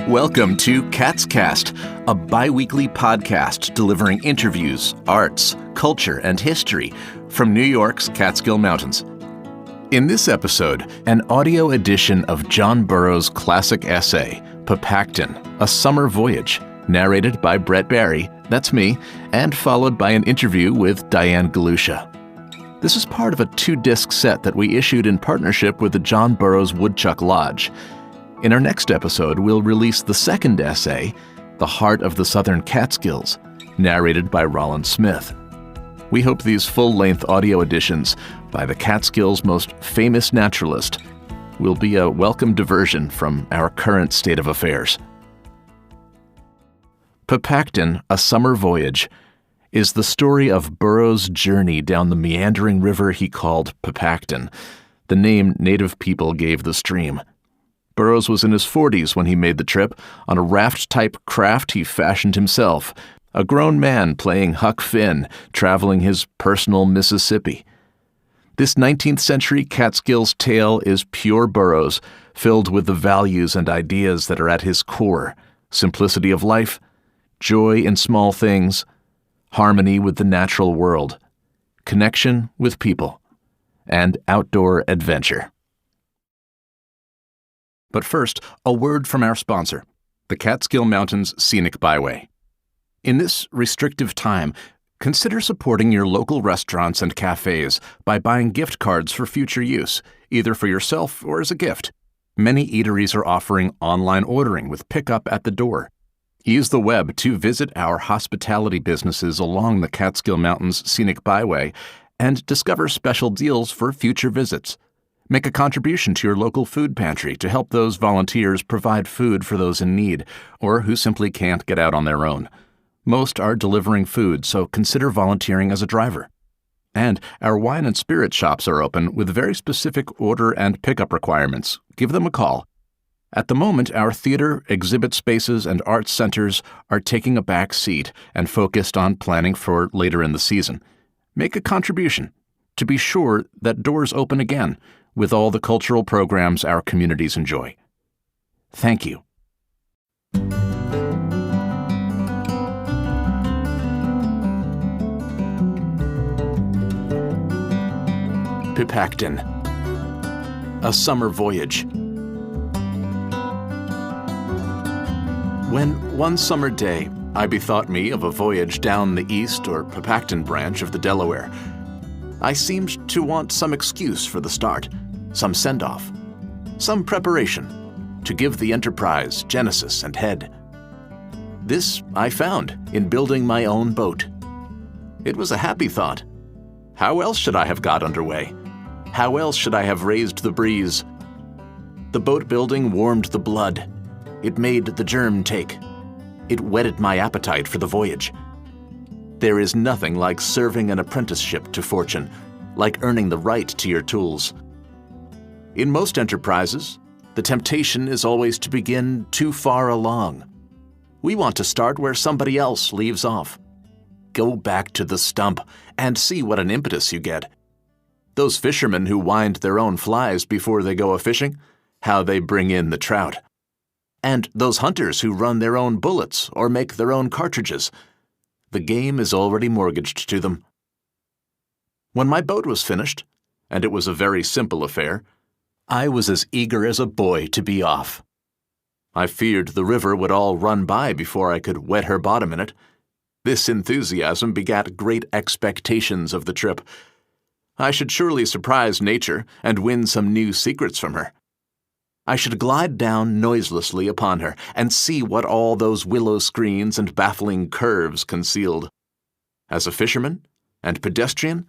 Welcome to Catscast, a bi-weekly podcast delivering interviews, arts, culture, and history from New York's Catskill Mountains. In this episode, an audio edition of John Burroughs' classic essay, Pepacton, A Summer Voyage, narrated by Brett Barry, that's me, and followed by an interview with Diane Galusha. This is part of a 2-disc set that we issued in partnership with the John Burroughs Woodchuck Lodge. In our next episode, we'll release the second essay, The Heart of the Southern Catskills, narrated by Rollin Smith. We hope these full-length audio editions by the Catskills' most famous naturalist will be a welcome diversion from our current state of affairs. Pepacton, A Summer Voyage, is the story of Burroughs' journey down the meandering river he called Pepacton, the name native people gave the stream. Burroughs was in his 40s when he made the trip on a raft-type craft he fashioned himself, a grown man playing Huck Finn, traveling his personal Mississippi. This 19th century Catskills tale is pure Burroughs, filled with the values and ideas that are at his core: simplicity of life, joy in small things, harmony with the natural world, connection with people, and outdoor adventure. But first, a word from our sponsor, the Catskill Mountains Scenic Byway. In this restrictive time, consider supporting your local restaurants and cafes by buying gift cards for future use, either for yourself or as a gift. Many eateries are offering online ordering with pickup at the door. Use the web to visit our hospitality businesses along the Catskill Mountains Scenic Byway and discover special deals for future visits. Make a contribution to your local food pantry to help those volunteers provide food for those in need or who simply can't get out on their own. Most are delivering food, so consider volunteering as a driver. And our wine and spirit shops are open with very specific order and pickup requirements. Give them a call. At the moment, our theater, exhibit spaces, and arts centers are taking a back seat and focused on planning for later in the season. Make a contribution to be sure that doors open again with all the cultural programs our communities enjoy. Thank you. Pepacton, A Summer Voyage. When one summer day I bethought me of a voyage down the east or Pepacton branch of the Delaware, I seemed to want some excuse for the start, some send-off, some preparation to give the enterprise genesis and head. This I found in building my own boat. It was a happy thought. How else should I have got underway? How else should I have raised the breeze? The boat building warmed the blood. It made the germ take. It whetted my appetite for the voyage. There is nothing like serving an apprenticeship to fortune, like earning the right to your tools. In most enterprises, the temptation is always to begin too far along. We want to start where somebody else leaves off. Go back to the stump and see what an impetus you get. Those fishermen who wind their own flies before they go a-fishing, how they bring in the trout. And those hunters who run their own bullets or make their own cartridges. The game is already mortgaged to them. When my boat was finished, and it was a very simple affair, I was as eager as a boy to be off. I feared the river would all run by before I could wet her bottom in it. This enthusiasm begat great expectations of the trip. I should surely surprise nature and win some new secrets from her. I should glide down noiselessly upon her and see what all those willow screens and baffling curves concealed. As a fisherman and pedestrian,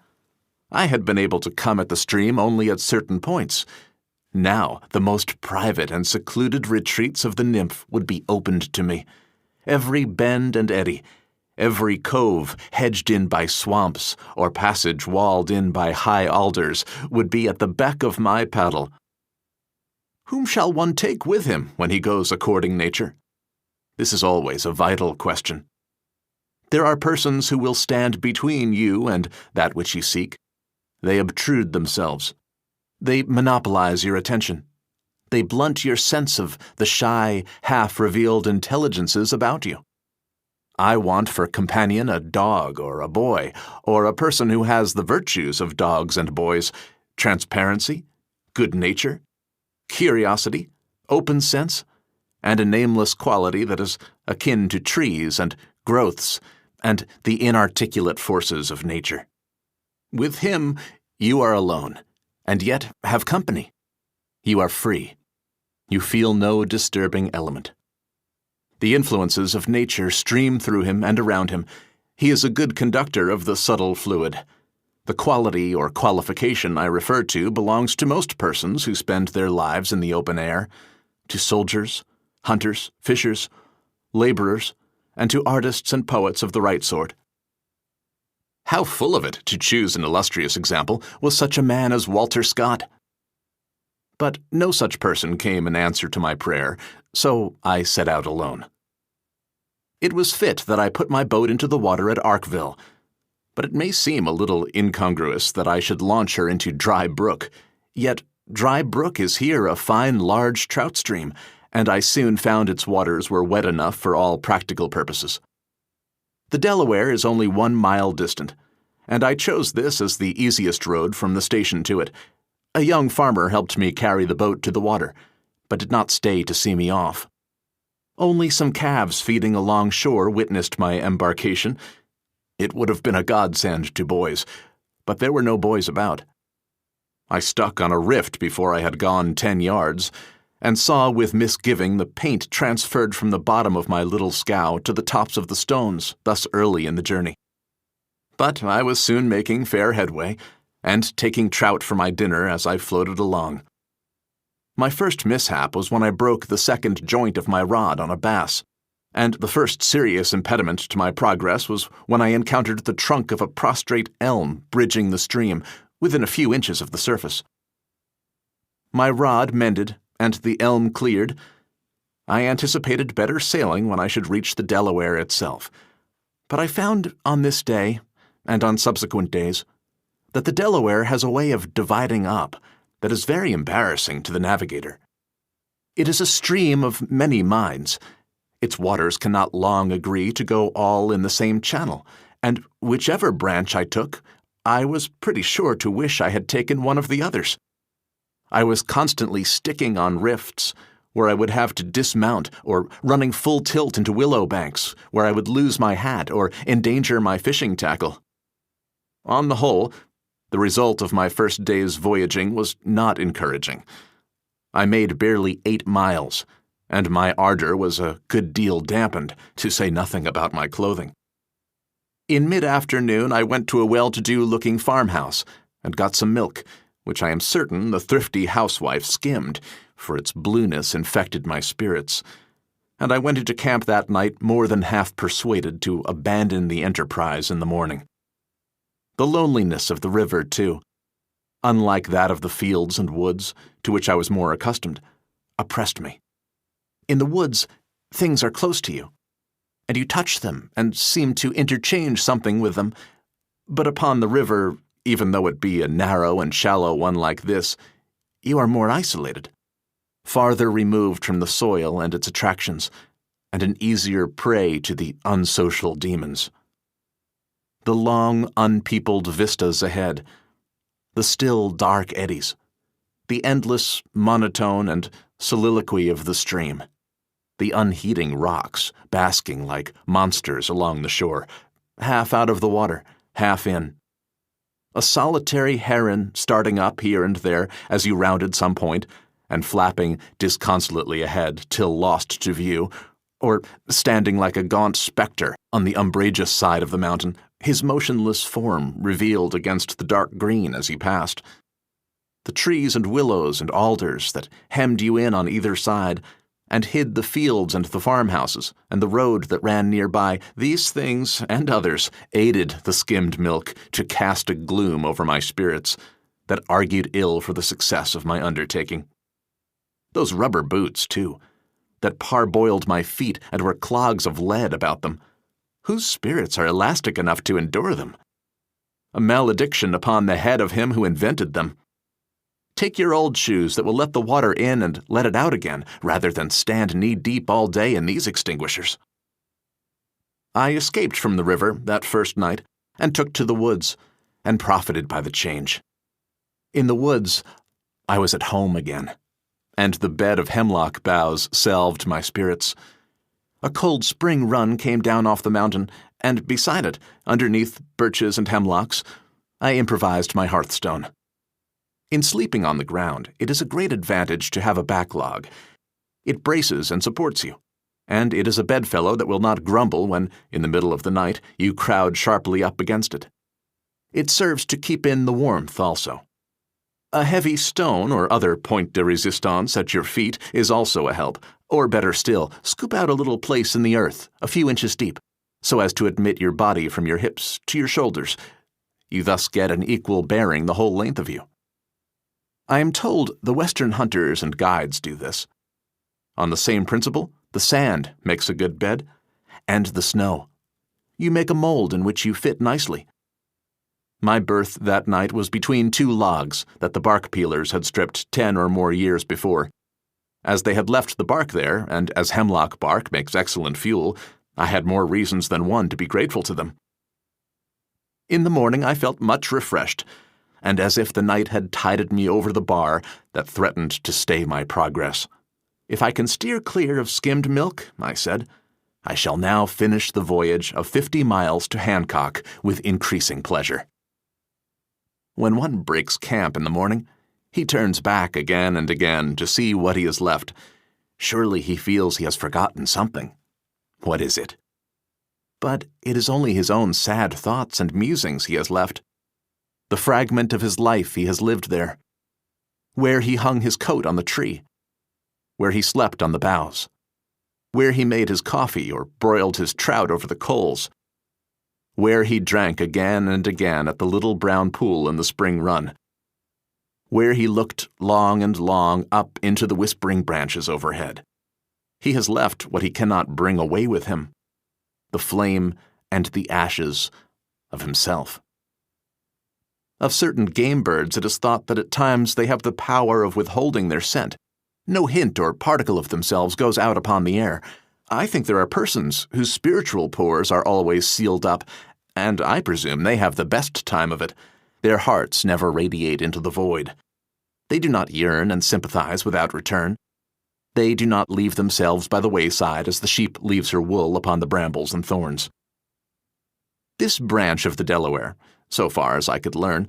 I had been able to come at the stream only at certain points. Now the most private and secluded retreats of the nymph would be opened to me. Every bend and eddy, every cove hedged in by swamps or passage walled in by high alders would be at the beck of my paddle. Whom shall one take with him when he goes a courting nature? This is always a vital question. There are persons who will stand between you and that which you seek. They obtrude themselves. They monopolize your attention. They blunt your sense of the shy, half-revealed intelligences about you. I want for companion a dog or a boy, or a person who has the virtues of dogs and boys: transparency, good nature, curiosity, open sense, and a nameless quality that is akin to trees and growths and the inarticulate forces of nature. With him, you are alone, and yet have company. You are free. You feel no disturbing element. The influences of nature stream through him and around him. He is a good conductor of the subtle fluid. The quality or qualification I refer to belongs to most persons who spend their lives in the open air, to soldiers, hunters, fishers, laborers, and to artists and poets of the right sort. How full of it, to choose an illustrious example, was such a man as Walter Scott! But no such person came in answer to my prayer, so I set out alone. It was fit that I put my boat into the water at Arkville, but it may seem a little incongruous that I should launch her into Dry Brook, yet Dry Brook is here a fine large trout stream, and I soon found its waters were wet enough for all practical purposes. The Delaware is only 1 mile distant, and I chose this as the easiest road from the station to it. A young farmer helped me carry the boat to the water, but did not stay to see me off. Only some calves feeding along shore witnessed my embarkation. It would have been a godsend to boys, but there were no boys about. I stuck on a rift before I had gone 10 yards, and saw with misgiving the paint transferred from the bottom of my little scow to the tops of the stones, thus early in the journey. But I was soon making fair headway, and taking trout for my dinner as I floated along. My first mishap was when I broke the second joint of my rod on a bass, and the first serious impediment to my progress was when I encountered the trunk of a prostrate elm bridging the stream within a few inches of the surface. My rod mended, and the elm cleared, I anticipated better sailing when I should reach the Delaware itself. But I found on this day, and on subsequent days, that the Delaware has a way of dividing up that is very embarrassing to the navigator. It is a stream of many minds. Its waters cannot long agree to go all in the same channel, and whichever branch I took, I was pretty sure to wish I had taken one of the others. I was constantly sticking on rifts, where I would have to dismount, or running full tilt into willow banks, where I would lose my hat or endanger my fishing tackle. On the whole, the result of my first day's voyaging was not encouraging. I made barely 8 miles, and my ardor was a good deal dampened, to say nothing about my clothing. In mid-afternoon I went to a well-to-do-looking farmhouse and got some milk, which I am certain the thrifty housewife skimmed, for its blueness infected my spirits, and I went into camp that night more than half persuaded to abandon the enterprise in the morning. The loneliness of the river, too, unlike that of the fields and woods, to which I was more accustomed, oppressed me. In the woods, things are close to you, and you touch them and seem to interchange something with them, but upon the river, even though it be a narrow and shallow one like this, you are more isolated, farther removed from the soil and its attractions, and an easier prey to the unsocial demons. The long, unpeopled vistas ahead, the still, dark eddies, the endless monotone and soliloquy of the stream, the unheeding rocks basking like monsters along the shore, half out of the water, half in. A solitary heron starting up here and there as you rounded some point, and flapping disconsolately ahead till lost to view, or standing like a gaunt spectre on the umbrageous side of the mountain, his motionless form revealed against the dark green as he passed. The trees and willows and alders that hemmed you in on either side, and hid the fields and the farmhouses, and the road that ran nearby, these things and others aided the skimmed milk to cast a gloom over my spirits that argued ill for the success of my undertaking. Those rubber boots, too, that parboiled my feet and were clogs of lead about them. Whose spirits are elastic enough to endure them? A malediction upon the head of him who invented them. Take your old shoes that will let the water in and let it out again, rather than stand knee-deep all day in these extinguishers." I escaped from the river that first night and took to the woods, and profited by the change. In the woods, I was at home again, and the bed of hemlock boughs salved my spirits. A cold spring run came down off the mountain, and beside it, underneath birches and hemlocks, I improvised my hearthstone. In sleeping on the ground, it is a great advantage to have a backlog. It braces and supports you, and it is a bedfellow that will not grumble when, in the middle of the night, you crowd sharply up against it. It serves to keep in the warmth also. A heavy stone or other point de resistance at your feet is also a help, or better still, scoop out a little place in the earth, a few inches deep, so as to admit your body from your hips to your shoulders. You thus get an equal bearing the whole length of you. I am told the Western hunters and guides do this. On the same principle, the sand makes a good bed, and the snow. You make a mold in which you fit nicely. My berth that night was between two logs that the bark peelers had stripped 10 or more years before. As they had left the bark there, and as hemlock bark makes excellent fuel, I had more reasons than one to be grateful to them. In the morning I felt much refreshed, and as if the night had tided me over the bar that threatened to stay my progress. "If I can steer clear of skimmed milk," I said, "I shall now finish the voyage of 50 miles to Hancock with increasing pleasure." When one breaks camp in the morning, he turns back again and again to see what he has left. Surely he feels he has forgotten something. What is it? But it is only his own sad thoughts and musings he has left. The fragment of his life he has lived there. Where he hung his coat on the tree. Where he slept on the boughs. Where he made his coffee or broiled his trout over the coals. Where he drank again and again at the little brown pool in the spring run. Where he looked long and long up into the whispering branches overhead. He has left what he cannot bring away with him, the flame and the ashes of himself. Of certain game birds it is thought that at times they have the power of withholding their scent. No hint or particle of themselves goes out upon the air. I think there are persons whose spiritual pores are always sealed up, and I presume they have the best time of it. Their hearts never radiate into the void. They do not yearn and sympathize without return. They do not leave themselves by the wayside as the sheep leaves her wool upon the brambles and thorns. This branch of the Delaware, so far as I could learn,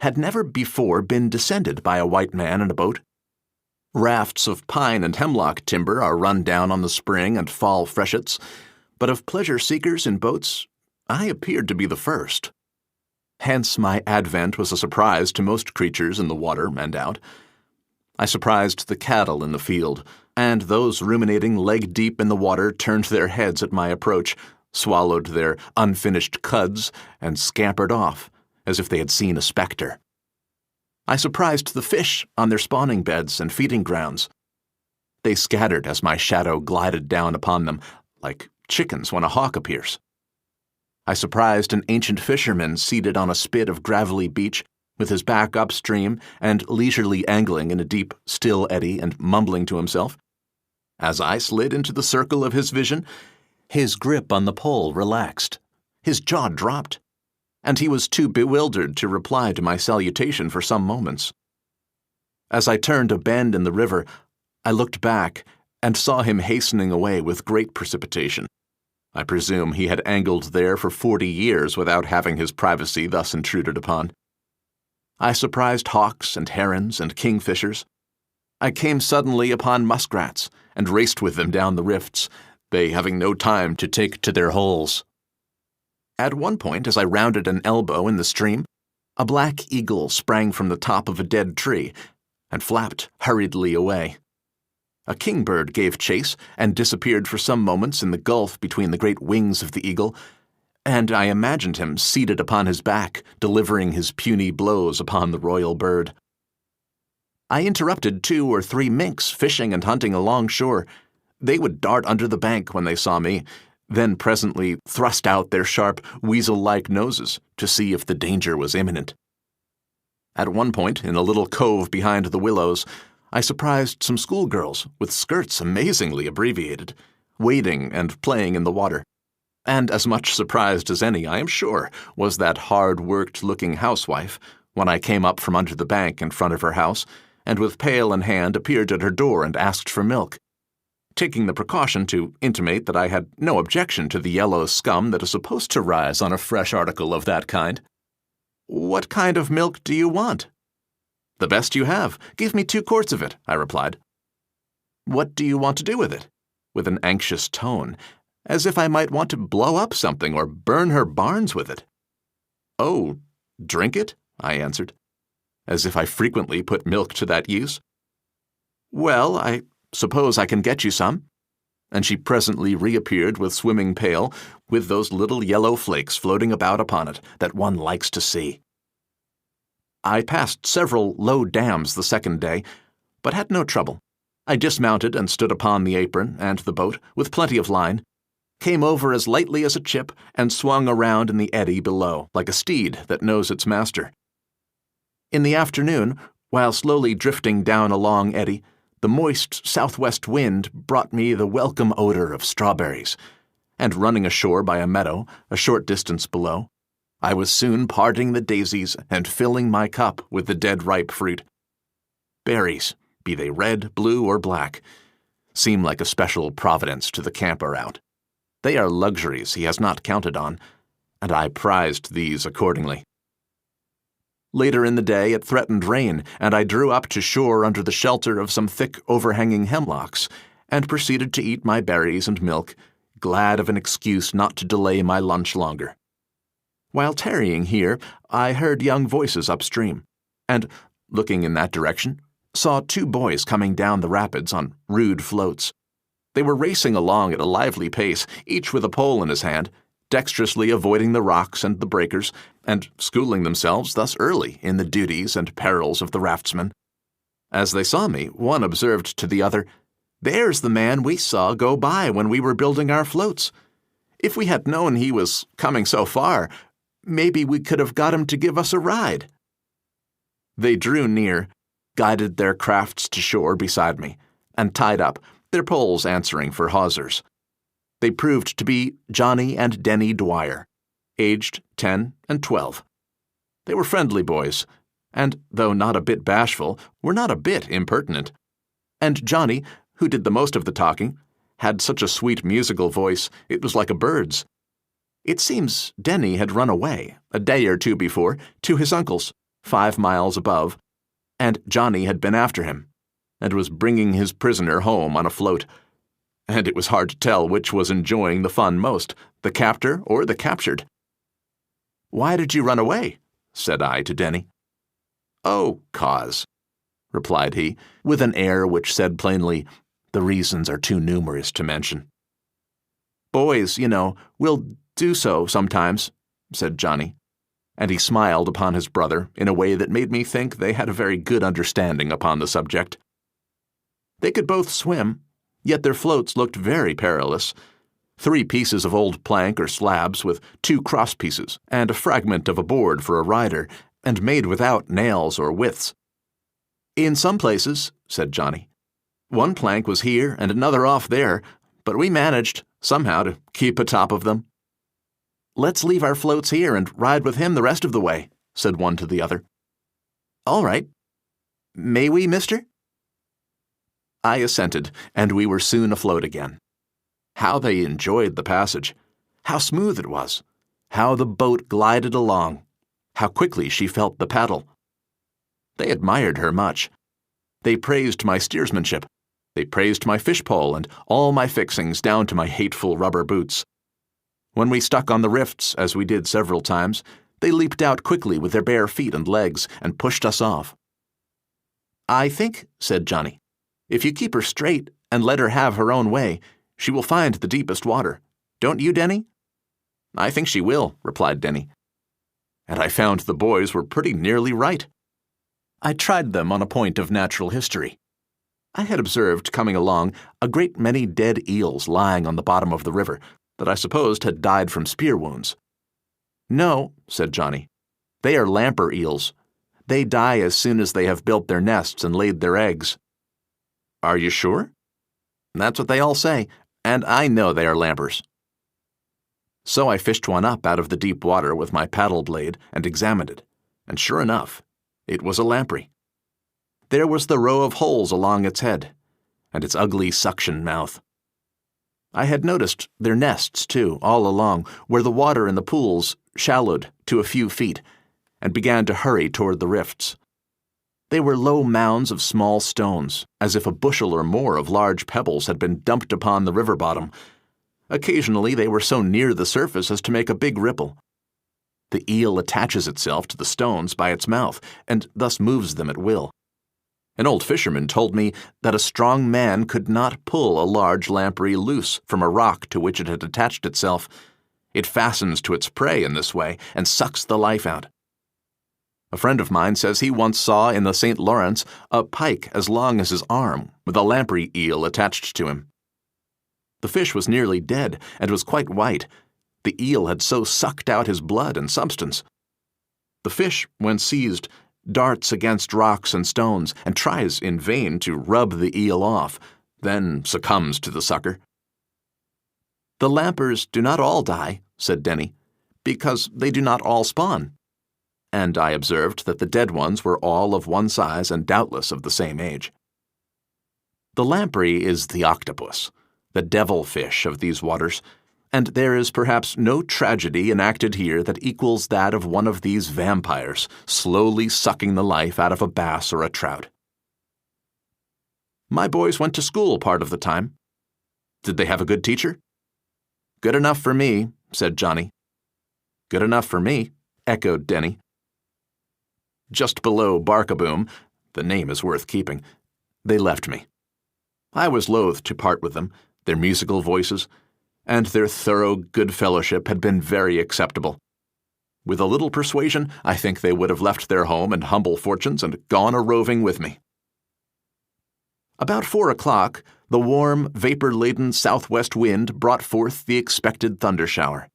had never before been descended by a white man in a boat. Rafts of pine and hemlock timber are run down on the spring and fall freshets, but of pleasure seekers in boats, I appeared to be the first. Hence my advent was a surprise to most creatures in the water and out. I surprised the cattle in the field, and those ruminating leg-deep in the water turned their heads at my approach, swallowed their unfinished cuds, and scampered off, as if they had seen a spectre. I surprised the fish on their spawning beds and feeding grounds. They scattered as my shadow glided down upon them, like chickens when a hawk appears. I surprised an ancient fisherman seated on a spit of gravelly beach, with his back upstream and leisurely angling in a deep, still eddy and mumbling to himself. As I slid into the circle of his vision, his grip on the pole relaxed, his jaw dropped, and he was too bewildered to reply to my salutation for some moments. As I turned a bend in the river, I looked back and saw him hastening away with great precipitation. I presume he had angled there for 40 years without having his privacy thus intruded upon. I surprised hawks and herons and kingfishers. I came suddenly upon muskrats and raced with them down the rifts, they having no time to take to their holes. At one point, as I rounded an elbow in the stream, a black eagle sprang from the top of a dead tree and flapped hurriedly away. A kingbird gave chase and disappeared for some moments in the gulf between the great wings of the eagle, and I imagined him seated upon his back, delivering his puny blows upon the royal bird. I interrupted 2 or 3 minks fishing and hunting along shore. They would dart under the bank when they saw me, then presently thrust out their sharp, weasel-like noses to see if the danger was imminent. At one point, in a little cove behind the willows, I surprised some schoolgirls with skirts amazingly abbreviated, wading and playing in the water. And as much surprised as any, I am sure, was that hard-worked-looking housewife when I came up from under the bank in front of her house and with pail in hand appeared at her door and asked for milk, taking the precaution to intimate that I had no objection to the yellow scum that is supposed to rise on a fresh article of that kind. "What kind of milk do you want?" "The best you have. Give me 2 quarts of it," I replied. "What do you want to do with it?" with an anxious tone, as if I might want to blow up something or burn her barns with it. "Oh, drink it?" I answered, as if I frequently put milk to that use. "Well, I suppose I can get you some." And she presently reappeared with swimming pail, with those little yellow flakes floating about upon it that one likes to see. I passed several low dams the second day, but had no trouble. I dismounted and stood upon the apron and the boat with plenty of line, came over as lightly as a chip, and swung around in the eddy below like a steed that knows its master. In the afternoon, while slowly drifting down a long eddy, the moist southwest wind brought me the welcome odor of strawberries, and running ashore by a meadow a short distance below, I was soon parting the daisies and filling my cup with the dead-ripe fruit. Berries, be they red, blue, or black, seem like a special providence to the camper out. They are luxuries he has not counted on, and I prized these accordingly. Later in the day it threatened rain, and I drew up to shore under the shelter of some thick overhanging hemlocks, and proceeded to eat my berries and milk, glad of an excuse not to delay my lunch longer. While tarrying here, I heard young voices upstream, and, looking in that direction, saw 2 boys coming down the rapids on rude floats. They were racing along at a lively pace, each with a pole in his hand, dexterously avoiding the rocks and the breakers, and schooling themselves thus early in the duties and perils of the raftsman. As they saw me, one observed to the other, "There's the man we saw go by when we were building our floats. If we had known he was coming so far, maybe we could have got him to give us a ride." They drew near, guided their crafts to shore beside me, and tied up, their poles answering for hawsers. They proved to be Johnny and Denny Dwyer, aged 10 and 12. They were friendly boys, and, though not a bit bashful, were not a bit impertinent. And Johnny, who did the most of the talking, had such a sweet musical voice it was like a bird's. It seems Denny had run away, a day or 2 before, to his uncle's, 5 miles above, and Johnny had been after him, and was bringing his prisoner home on a float. And it was hard to tell which was enjoying the fun most, the captor or the captured. "Why did you run away?" said I to Denny. "Oh, cause," replied he, with an air which said plainly, "The reasons are too numerous to mention." "Boys, you know, will do so sometimes," said Johnny, and he smiled upon his brother in a way that made me think they had a very good understanding upon the subject. They could both swim, yet their floats looked very perilous. 3 pieces of old plank or slabs with 2 cross pieces and a fragment of a board for a rider, and made without nails or withes. "In some places," said Johnny, "one plank was here and another off there, but we managed, somehow, to keep atop of them." "Let's leave our floats here and ride with him the rest of the way," said one to the other. "All right. May we, mister?" I assented, and we were soon afloat again. How they enjoyed the passage! How smooth it was! How the boat glided along! How quickly she felt the paddle! They admired her much. They praised my steersmanship. They praised my fish-pole and all my fixings down to my hateful rubber boots. When we stuck on the rifts, as we did several times, they leaped out quickly with their bare feet and legs and pushed us off. "I think," said Johnny, "if you keep her straight and let her have her own way, she will find the deepest water. Don't you, Denny?" "I think she will," replied Denny. And I found the boys were pretty nearly right. I tried them on a point of natural history. I had observed, coming along, a great many dead eels lying on the bottom of the river that I supposed had died from spear wounds. "No," said Johnny, "they are lamper eels. They die as soon as they have built their nests and laid their eggs." "Are you sure?" "That's what they all say, and I know they are lampers." So I fished one up out of the deep water with my paddle blade and examined it, and sure enough, it was a lamprey. There was the row of holes along its head, and its ugly suction mouth. I had noticed their nests, too, all along, where the water in the pools shallowed to a few feet and began to hurry toward the rifts. They were low mounds of small stones, as if a bushel or more of large pebbles had been dumped upon the river bottom. Occasionally they were so near the surface as to make a big ripple. The eel attaches itself to the stones by its mouth, and thus moves them at will. An old fisherman told me that a strong man could not pull a large lamprey loose from a rock to which it had attached itself. It fastens to its prey in this way and sucks the life out. A friend of mine says he once saw in the St. Lawrence a pike as long as his arm with a lamprey eel attached to him. The fish was nearly dead and was quite white. The eel had so sucked out his blood and substance. The fish, when seized, darts against rocks and stones and tries in vain to rub the eel off, then succumbs to the sucker. "The lampers do not all die," said Denny, "because they do not all spawn." And I observed that the dead ones were all of one size and doubtless of the same age. The lamprey is the octopus, the devil fish of these waters, and there is perhaps no tragedy enacted here that equals that of one of these vampires slowly sucking the life out of a bass or a trout. My boys went to school part of the time. Did they have a good teacher? "Good enough for me," said Johnny. "Good enough for me," echoed Denny. Just below Barkaboom, the name is worth keeping, they left me. I was loath to part with them, their musical voices, and their thorough good fellowship had been very acceptable. With a little persuasion, I think they would have left their home and humble fortunes and gone a-roving with me. About 4 o'clock, the warm, vapor-laden southwest wind brought forth the expected thunder-shower.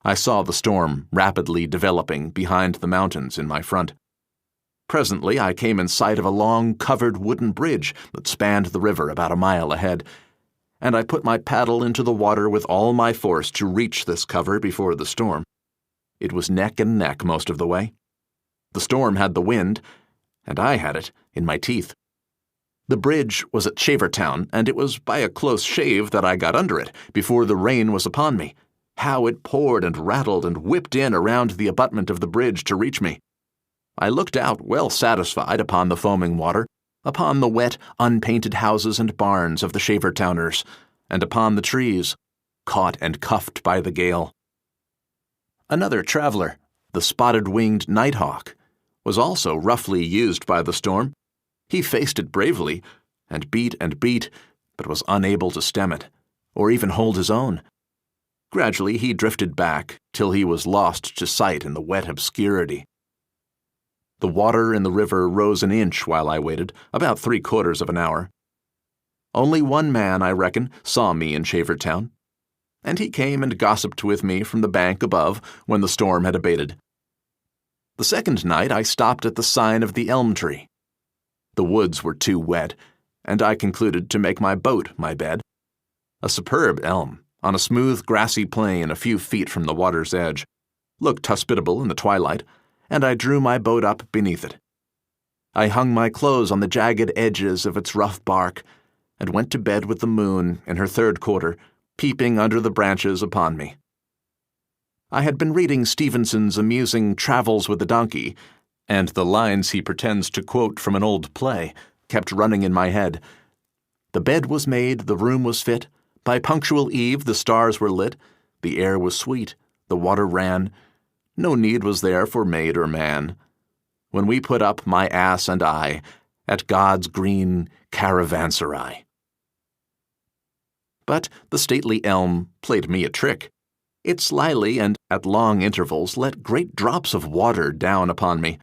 I saw the storm rapidly developing behind the mountains in my front. Presently I came in sight of a long, covered wooden bridge that spanned the river about a mile ahead, and I put my paddle into the water with all my force to reach this cover before the storm. It was neck and neck most of the way. The storm had the wind, and I had it in my teeth. The bridge was at Shavertown, and it was by a close shave that I got under it before the rain was upon me. How it poured and rattled and whipped in around the abutment of the bridge to reach me. I looked out well satisfied upon the foaming water, upon the wet, unpainted houses and barns of the Shavertowners, and upon the trees, caught and cuffed by the gale. Another traveler, the spotted-winged nighthawk, was also roughly used by the storm. He faced it bravely, and beat, but was unable to stem it, or even hold his own. Gradually he drifted back, till he was lost to sight in the wet obscurity. The water in the river rose an inch while I waited, about 3/4 of an hour. Only one man, I reckon, saw me in Shavertown, and he came and gossiped with me from the bank above when the storm had abated. The second night I stopped at the sign of the elm tree. The woods were too wet, and I concluded to make my boat my bed. A superb elm, on a smooth grassy plain a few feet from the water's edge, looked hospitable in the twilight, and I drew my boat up beneath it. I hung my clothes on the jagged edges of its rough bark, and went to bed with the moon in her 3rd quarter, peeping under the branches upon me. I had been reading Stevenson's amusing Travels with a Donkey, and the lines he pretends to quote from an old play kept running in my head. The bed was made, the room was fit, by punctual eve the stars were lit, the air was sweet, the water ran, no need was there for maid or man, when we put up, my ass and I, at God's green caravanserai. But the stately elm played me a trick. It slyly and at long intervals let great drops of water down upon me,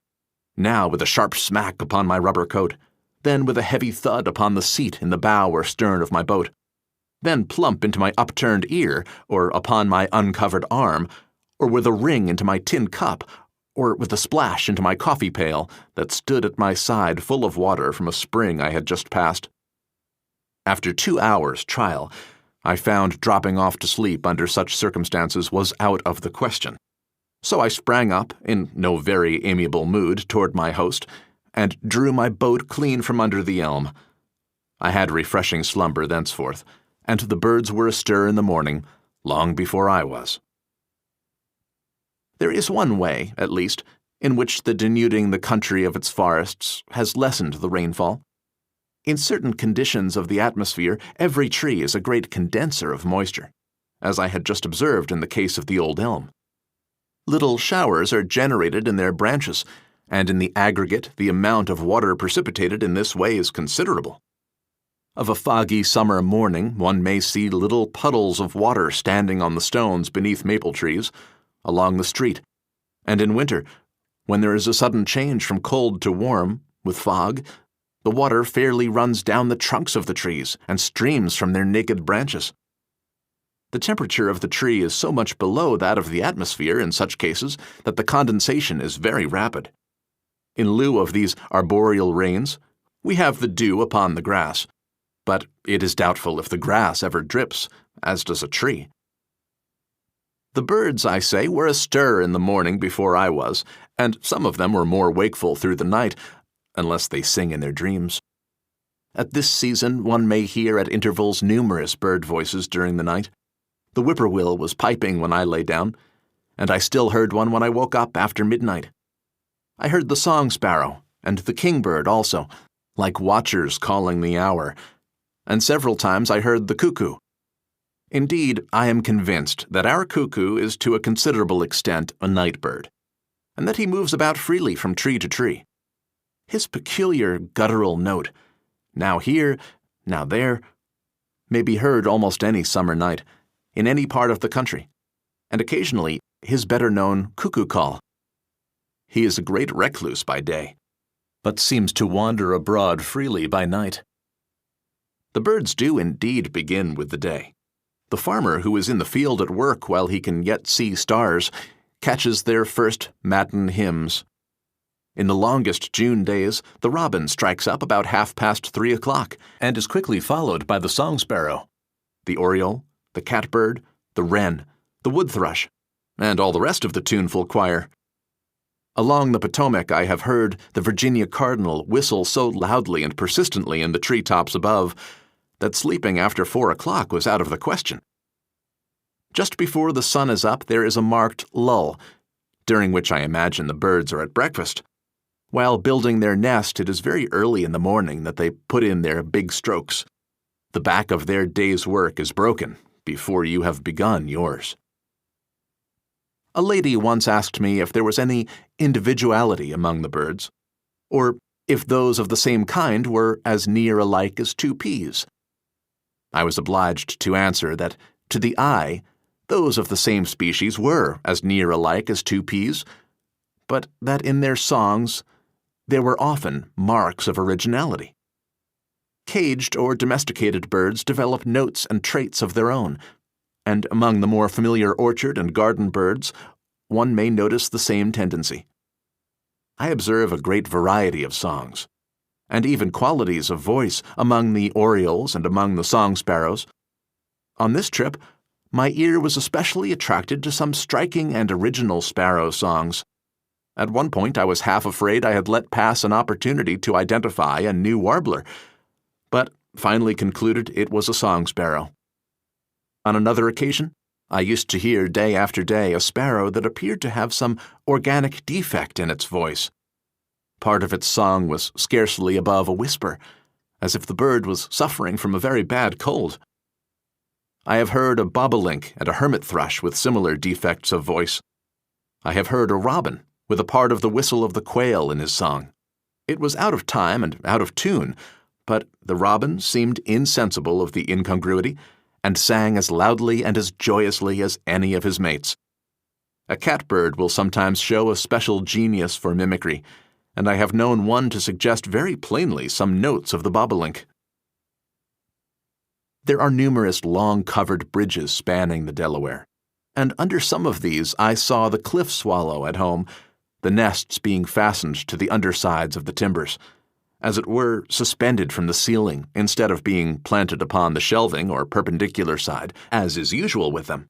now with a sharp smack upon my rubber coat, then with a heavy thud upon the seat in the bow or stern of my boat, then plump into my upturned ear, or upon my uncovered arm, or with a ring into my tin cup, or with a splash into my coffee pail that stood at my side full of water from a spring I had just passed. After 2 hours' trial, I found dropping off to sleep under such circumstances was out of the question. So I sprang up, in no very amiable mood, toward my host, and drew my boat clean from under the elm. I had refreshing slumber thenceforth, and the birds were astir in the morning, long before I was. There is one way, at least, in which the denuding the country of its forests has lessened the rainfall. In certain conditions of the atmosphere, every tree is a great condenser of moisture, as I had just observed in the case of the old elm. Little showers are generated in their branches, and in the aggregate the amount of water precipitated in this way is considerable. Of a foggy summer morning, one may see little puddles of water standing on the stones beneath maple trees, along the street, and in winter, when there is a sudden change from cold to warm, with fog, the water fairly runs down the trunks of the trees and streams from their naked branches. The temperature of the tree is so much below that of the atmosphere in such cases that the condensation is very rapid. In lieu of these arboreal rains, we have the dew upon the grass, but it is doubtful if the grass ever drips, as does a tree. The birds, I say, were astir in the morning before I was, and some of them were more wakeful through the night, unless they sing in their dreams. At this season one may hear at intervals numerous bird voices during the night. The whippoorwill was piping when I lay down, and I still heard one when I woke up after midnight. I heard the song sparrow, and the kingbird also, like watchers calling the hour, and several times I heard the cuckoo. Indeed, I am convinced that our cuckoo is to a considerable extent a night bird, and that he moves about freely from tree to tree. His peculiar guttural note, now here, now there, may be heard almost any summer night, in any part of the country, and occasionally his better-known cuckoo call. He is a great recluse by day, but seems to wander abroad freely by night. The birds do indeed begin with the day. The farmer who is in the field at work while he can yet see stars catches their first matin hymns. In the longest June days, the robin strikes up about 3:30 o'clock and is quickly followed by the song sparrow, the oriole, the catbird, the wren, the wood thrush, and all the rest of the tuneful choir. Along the Potomac I have heard the Virginia cardinal whistle so loudly and persistently in the tree-tops above that sleeping after 4 o'clock was out of the question. Just before the sun is up there is a marked lull, during which I imagine the birds are at breakfast. While building their nest, it is very early in the morning that they put in their big strokes. The back of their day's work is broken before you have begun yours. A lady once asked me if there was any individuality among the birds, or if those of the same kind were as near alike as 2 peas. I was obliged to answer that, to the eye, those of the same species were as near alike as 2 peas, but that in their songs there were often marks of originality. Caged or domesticated birds develop notes and traits of their own, and among the more familiar orchard and garden birds, one may notice the same tendency. I observe a great variety of songs, and even qualities of voice among the orioles and among the song sparrows. On this trip, my ear was especially attracted to some striking and original sparrow songs. At one point I was half afraid I had let pass an opportunity to identify a new warbler, but finally concluded it was a song sparrow. On another occasion, I used to hear day after day a sparrow that appeared to have some organic defect in its voice. Part of its song was scarcely above a whisper, as if the bird was suffering from a very bad cold. I have heard a bobolink and a hermit thrush with similar defects of voice. I have heard a robin with a part of the whistle of the quail in his song. It was out of time and out of tune, but the robin seemed insensible of the incongruity, and sang as loudly and as joyously as any of his mates. A catbird will sometimes show a special genius for mimicry, and I have known one to suggest very plainly some notes of the bobolink. There are numerous long-covered bridges spanning the Delaware, and under some of these I saw the cliff swallow at home, the nests being fastened to the undersides of the timbers, as it were suspended from the ceiling instead of being planted upon the shelving or perpendicular side, as is usual with them.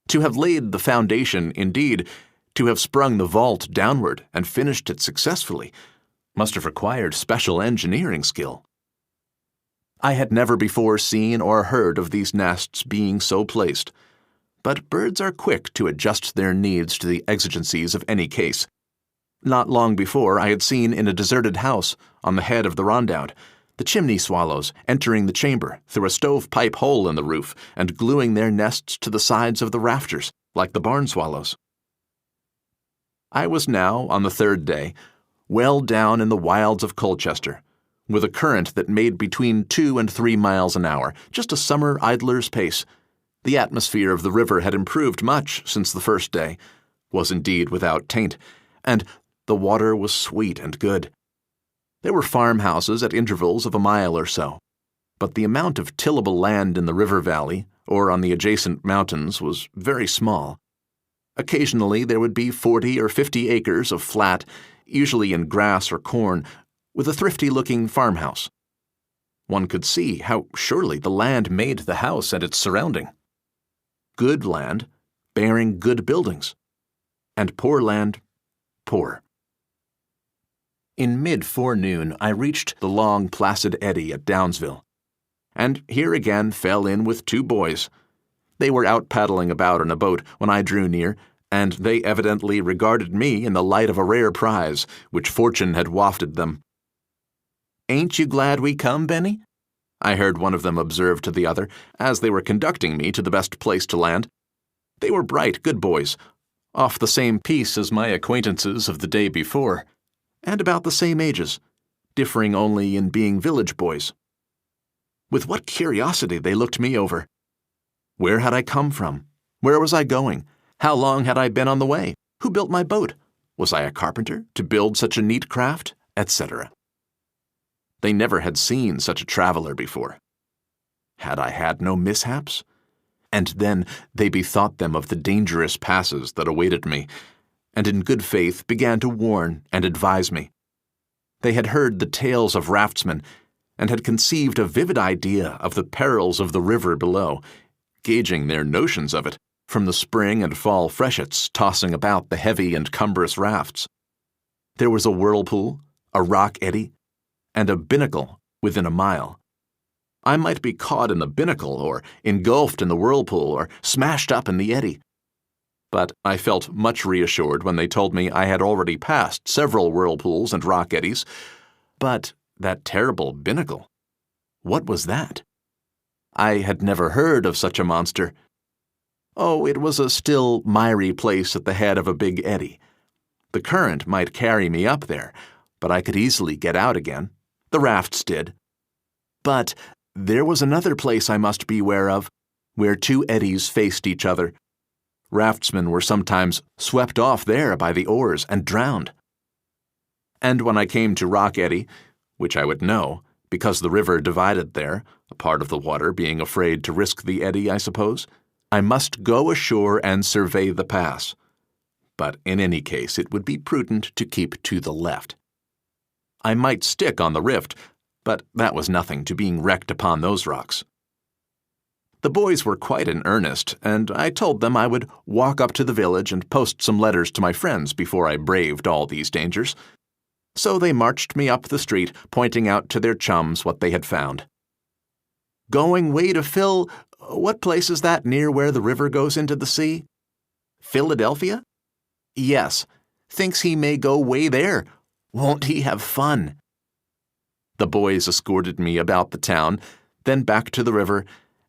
To have laid the foundation, indeed, to have sprung the vault downward and finished it successfully, must have required special engineering skill. I had never before seen or heard of these nests being so placed, but birds are quick to adjust their needs to the exigencies of any case. Not long before, I had seen in a deserted house on the head of the Rondout the chimney swallows entering the chamber through a stovepipe hole in the roof and gluing their nests to the sides of the rafters, like the barn swallows. I was now, on the third day, well down in the wilds of Colchester, with a current that made between 2 and 3 miles an hour, just a summer idler's pace. The atmosphere of the river had improved much since the first day, was indeed without taint, and the water was sweet and good. There were farmhouses at intervals of a mile or so, but the amount of tillable land in the river valley or on the adjacent mountains was very small. Occasionally there would be 40 or 50 acres of flat, usually in grass or corn, with a thrifty-looking farmhouse. One could see how surely the land made the house and its surrounding. Good land, bearing good buildings, and poor land, poor. In mid-forenoon I reached the long, placid eddy at Downsville, and here again fell in with 2 boys. They were out paddling about in a boat when I drew near, and they evidently regarded me in the light of a rare prize which fortune had wafted them. "Ain't you glad we come, Benny?" I heard one of them observe to the other as they were conducting me to the best place to land. They were bright, good boys, off the same piece as my acquaintances of the day before, and about the same ages, differing only in being village boys. With what curiosity they looked me over. Where had I come from? Where was I going? How long had I been on the way? Who built my boat? Was I a carpenter to build such a neat craft? Etc. They never had seen such a traveler before. Had I had no mishaps? And then they bethought them of the dangerous passes that awaited me, and in good faith began to warn and advise me. They had heard the tales of raftsmen, and had conceived a vivid idea of the perils of the river below, gauging their notions of it from the spring and fall freshets tossing about the heavy and cumbrous rafts. There was a whirlpool, a rock eddy, and a binnacle within a mile. I might be caught in the binnacle, or engulfed in the whirlpool, or smashed up in the eddy. But I felt much reassured when they told me I had already passed several whirlpools and rock eddies. But that terrible binnacle, what was that? I had never heard of such a monster. Oh, it was a still, miry place at the head of a big eddy. The current might carry me up there, but I could easily get out again. The rafts did. But there was another place I must beware of, where 2 eddies faced each other. Raftsmen were sometimes swept off there by the oars and drowned. And when I came to Rock Eddy, which I would know, because the river divided there, a part of the water being afraid to risk the eddy, I suppose, I must go ashore and survey the pass. But in any case, it would be prudent to keep to the left. I might stick on the rift, but that was nothing to being wrecked upon those rocks. The boys were quite in earnest, and I told them I would walk up to the village and post some letters to my friends before I braved all these dangers. So they marched me up the street, pointing out to their chums what they had found. "Going way to what place is that near where the river goes into the sea? Philadelphia? Yes. Thinks he may go way there. Won't he have fun?" The boys escorted me about the town, then back to the river,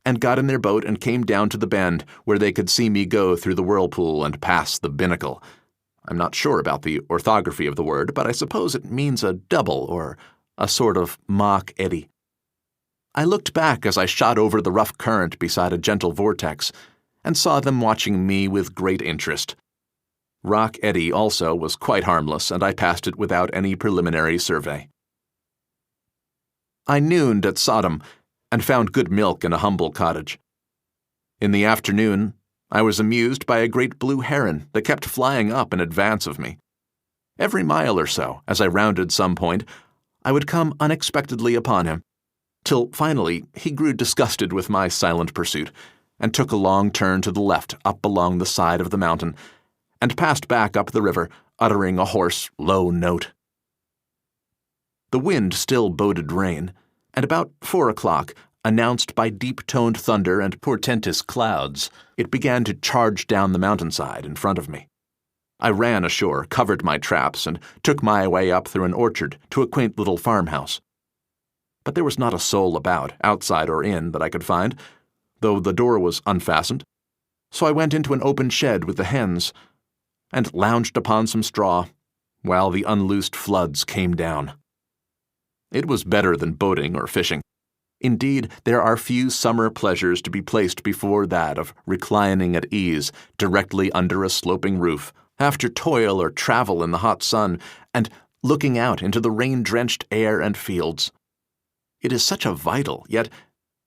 and got in their boat and came down to the bend where they could see me go through the whirlpool and pass the binnacle. I'm not sure about the orthography of the word, but I suppose it means a double or a sort of mock eddy. I looked back as I shot over the rough current beside a gentle vortex, and saw them watching me with great interest. Rock Eddy also was quite harmless, and I passed it without any preliminary survey. I nooned at Sodom, and found good milk in a humble cottage. In the afternoon, I was amused by a great blue heron that kept flying up in advance of me, Every mile or so, as I rounded some point, I would come unexpectedly upon him, till finally he grew disgusted with my silent pursuit, and took a long turn to the left up along the side of the mountain, and passed back up the river, uttering a hoarse, low note. The wind still boded rain, and about 4 o'clock, announced by deep-toned thunder and portentous clouds, it began to charge down the mountainside in front of me. I ran ashore, covered my traps, and took my way up through an orchard to a quaint little farmhouse. But there was not a soul about, outside or in, that I could find, though the door was unfastened. So I went into an open shed with the hens, and lounged upon some straw, while the unloosed floods came down. It was better than boating or fishing. Indeed, there are few summer pleasures to be placed before that of reclining at ease directly under a sloping roof, after toil or travel in the hot sun, and looking out into the rain-drenched air and fields. It is such a vital, yet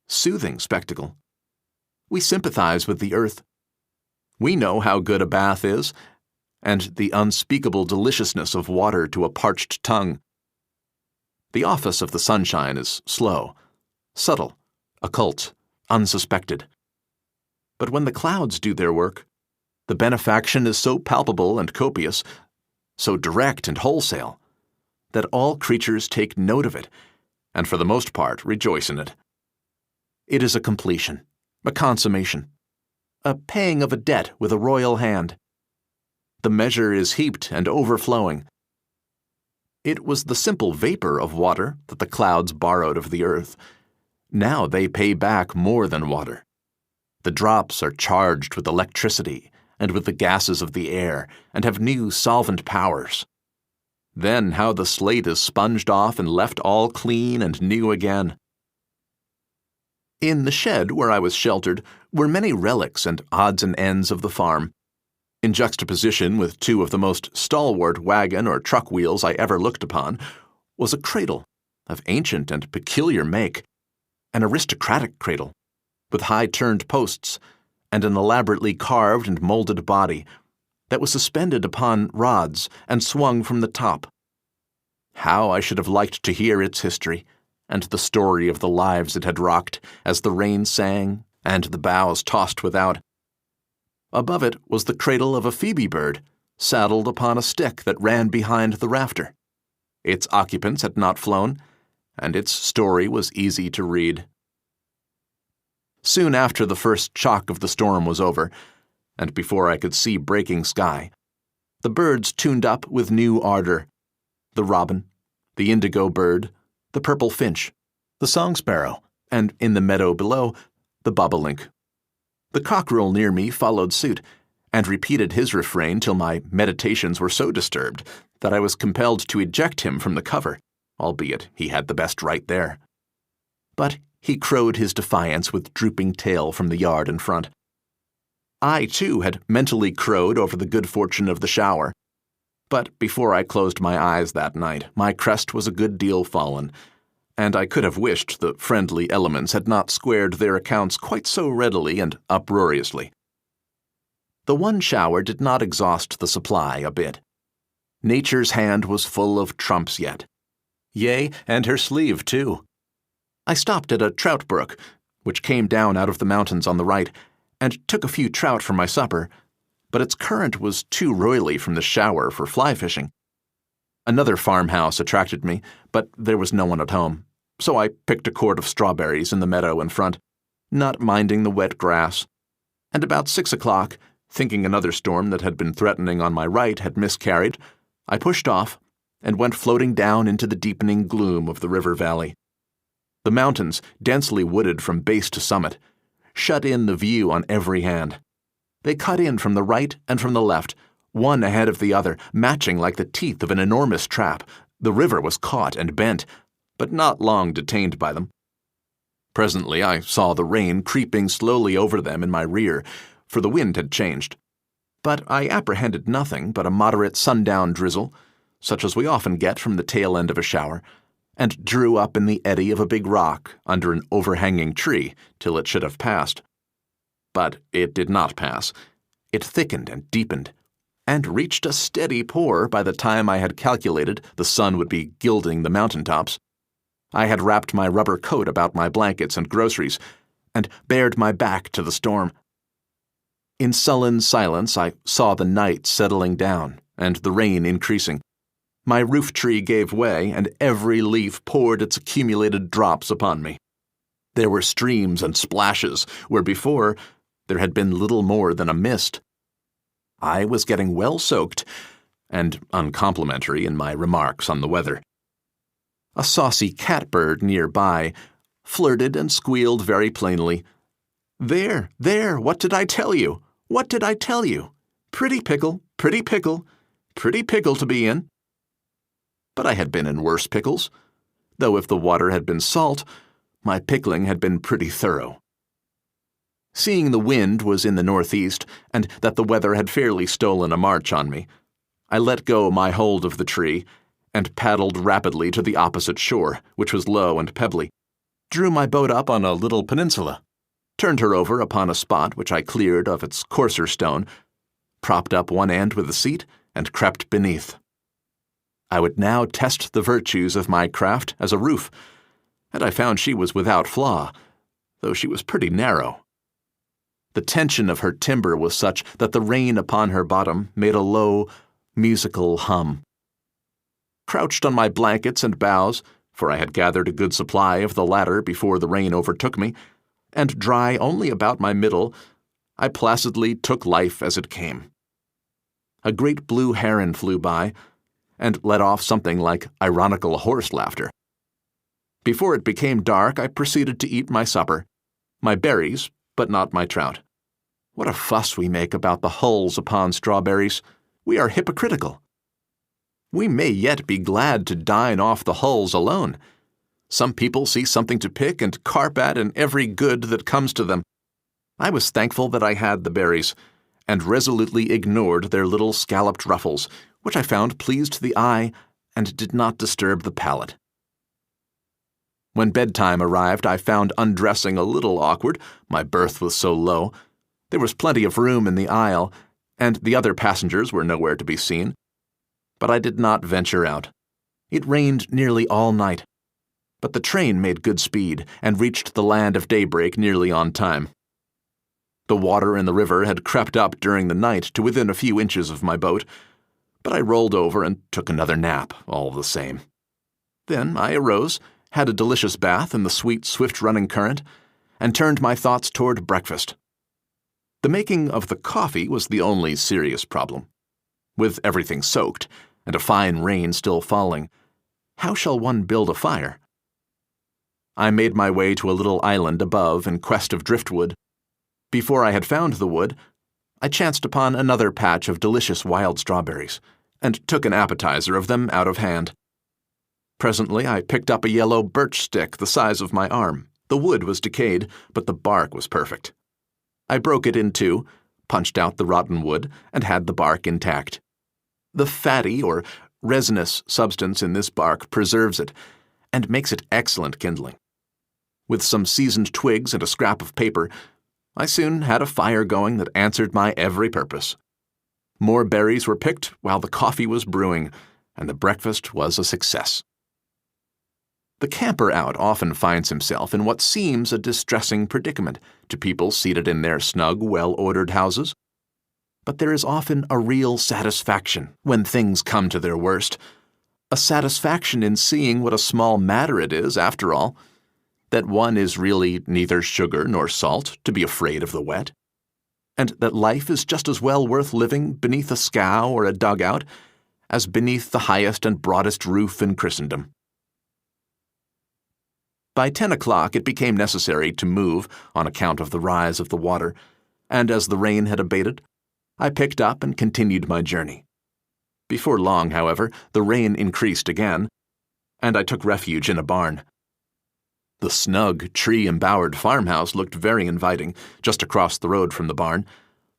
soothing spectacle. We sympathize with the earth. We know how good a bath is, and the unspeakable deliciousness of water to a parched tongue. The office of the sunshine is slow, subtle, occult, unsuspected. But when the clouds do their work, the benefaction is so palpable and copious, so direct and wholesale, that all creatures take note of it, and for the most part rejoice in it. It is a completion, a consummation, a paying of a debt with a royal hand. The measure is heaped and overflowing. It was the simple vapor of water that the clouds borrowed of the earth. Now they pay back more than water. The drops are charged with electricity and with the gases of the air, and have new solvent powers. Then how the slate is sponged off and left all clean and new again. In the shed where I was sheltered were many relics and odds and ends of the farm. In juxtaposition with 2 of the most stalwart wagon or truck wheels I ever looked upon was a cradle of ancient and peculiar make, an aristocratic cradle, with high-turned posts, and an elaborately carved and molded body that was suspended upon rods and swung from the top. How I should have liked to hear its history, and the story of the lives it had rocked as the rain sang and the boughs tossed without. Above it was the cradle of a phoebe bird, saddled upon a stick that ran behind the rafter. Its occupants had not flown, and its story was easy to read. Soon after the first shock of the storm was over, and before I could see breaking sky, the birds tuned up with new ardor. The robin, the indigo bird, the purple finch, the song sparrow, and in the meadow below, the bobolink. The cockerel near me followed suit, and repeated his refrain till my meditations were so disturbed that I was compelled to eject him from the cover, albeit he had the best right there. But he crowed his defiance with drooping tail from the yard in front. I, too, had mentally crowed over the good fortune of the shower. But before I closed my eyes that night, my crest was a good deal fallen, and I could have wished the friendly elements had not squared their accounts quite so readily and uproariously. The one shower did not exhaust the supply a bit. Nature's hand was full of trumps yet. Yea, and her sleeve, too. I stopped at a trout brook, which came down out of the mountains on the right, and took a few trout for my supper, but its current was too roily from the shower for fly fishing. Another farmhouse attracted me, but there was no one at home, so I picked a quart of strawberries in the meadow in front, not minding the wet grass, and about 6 o'clock, thinking another storm that had been threatening on my right had miscarried, I pushed off and went floating down into the deepening gloom of the river valley. The mountains, densely wooded from base to summit, shut in the view on every hand. They cut in from the right and from the left, one ahead of the other, matching like the teeth of an enormous trap. The river was caught and bent, but not long detained by them. Presently I saw the rain creeping slowly over them in my rear, for the wind had changed. But I apprehended nothing but a moderate sundown drizzle, such as we often get from the tail end of a shower, and drew up in the eddy of a big rock under an overhanging tree till it should have passed. But it did not pass. It thickened and deepened, and reached a steady pour by the time I had calculated the sun would be gilding the mountaintops. I had wrapped my rubber coat about my blankets and groceries, and bared my back to the storm. In sullen silence, I saw the night settling down and the rain increasing. My roof tree gave way, and every leaf poured its accumulated drops upon me. There were streams and splashes where before there had been little more than a mist. I was getting well soaked and uncomplimentary in my remarks on the weather. A saucy catbird nearby flirted and squealed very plainly. There, what did I tell you? What did I tell you? Pretty pickle, pretty pickle, pretty pickle to be in. But I had been in worse pickles, though if the water had been salt, my pickling had been pretty thorough. Seeing the wind was in the northeast, and that the weather had fairly stolen a march on me, I let go my hold of the tree and paddled rapidly to the opposite shore, which was low and pebbly, drew my boat up on a little peninsula, turned her over upon a spot which I cleared of its coarser stone, propped up one end with a seat, and crept beneath. I would now test the virtues of my craft as a roof, and I found she was without flaw, though she was pretty narrow. The tension of her timber was such that the rain upon her bottom made a low, musical hum. Crouched on my blankets and boughs, for I had gathered a good supply of the latter before the rain overtook me, and dry only about my middle, I placidly took life as it came. A great blue heron flew by, and let off something like ironical horse laughter. Before it became dark, I proceeded to eat my supper, my berries, but not my trout. What a fuss we make about the hulls upon strawberries. We are hypocritical. We may yet be glad to dine off the hulls alone. Some people see something to pick and carp at in every good that comes to them. I was thankful that I had the berries, and resolutely ignored their little scalloped ruffles, which I found pleased the eye and did not disturb the palate. When bedtime arrived, I found undressing a little awkward. My berth was so low. There was plenty of room in the aisle, and the other passengers were nowhere to be seen. But I did not venture out. It rained nearly all night. But the train made good speed and reached the land of daybreak nearly on time. The water in the river had crept up during the night to within a few inches of my boat, but I rolled over and took another nap all the same. Then I arose, had a delicious bath in the sweet, swift-running current, and turned my thoughts toward breakfast. The making of the coffee was the only serious problem. With everything soaked, and a fine rain still falling, how shall one build a fire? I made my way to a little island above in quest of driftwood. Before I had found the wood, I chanced upon another patch of delicious wild strawberries, and took an appetizer of them out of hand. Presently I picked up a yellow birch stick the size of my arm. The wood was decayed, but the bark was perfect. I broke it in two, punched out the rotten wood, and had the bark intact. The fatty or resinous substance in this bark preserves it, and makes it excellent kindling. With some seasoned twigs and a scrap of paper, I soon had a fire going that answered my every purpose. More berries were picked while the coffee was brewing, and the breakfast was a success. The camper out often finds himself in what seems a distressing predicament to people seated in their snug, well-ordered houses. But there is often a real satisfaction when things come to their worst, a satisfaction in seeing what a small matter it is, after all, that one is really neither sugar nor salt to be afraid of the wet, and that life is just as well worth living beneath a scow or a dugout as beneath the highest and broadest roof in Christendom. By 10 o'clock it became necessary to move on account of the rise of the water, and as the rain had abated, I picked up and continued my journey. Before long, however, the rain increased again, and I took refuge in a barn. The snug, tree-embowered farmhouse looked very inviting, just across the road from the barn,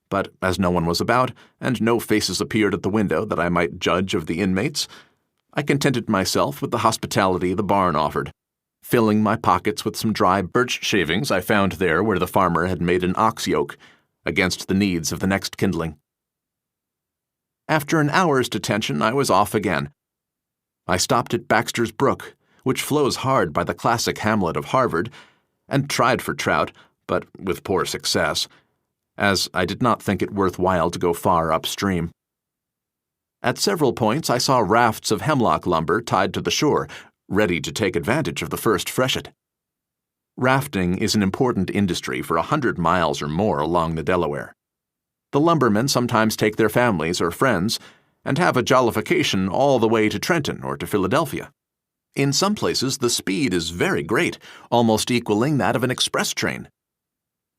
but as no one was about, and no faces appeared at the window that I might judge of the inmates, I contented myself with the hospitality the barn offered, filling my pockets with some dry birch shavings I found there where the farmer had made an ox yoke, against the needs of the next kindling. After an hour's detention, I was off again. I stopped at Baxter's Brook, which flows hard by the classic hamlet of Harvard, and tried for trout, but with poor success, as I did not think it worth while to go far upstream. At several points I saw rafts of hemlock lumber tied to the shore, ready to take advantage of the first freshet. Rafting is an important industry for 100 miles or more along the Delaware. The lumbermen sometimes take their families or friends and have a jollification all the way to Trenton or to Philadelphia. In some places, the speed is very great, almost equaling that of an express train.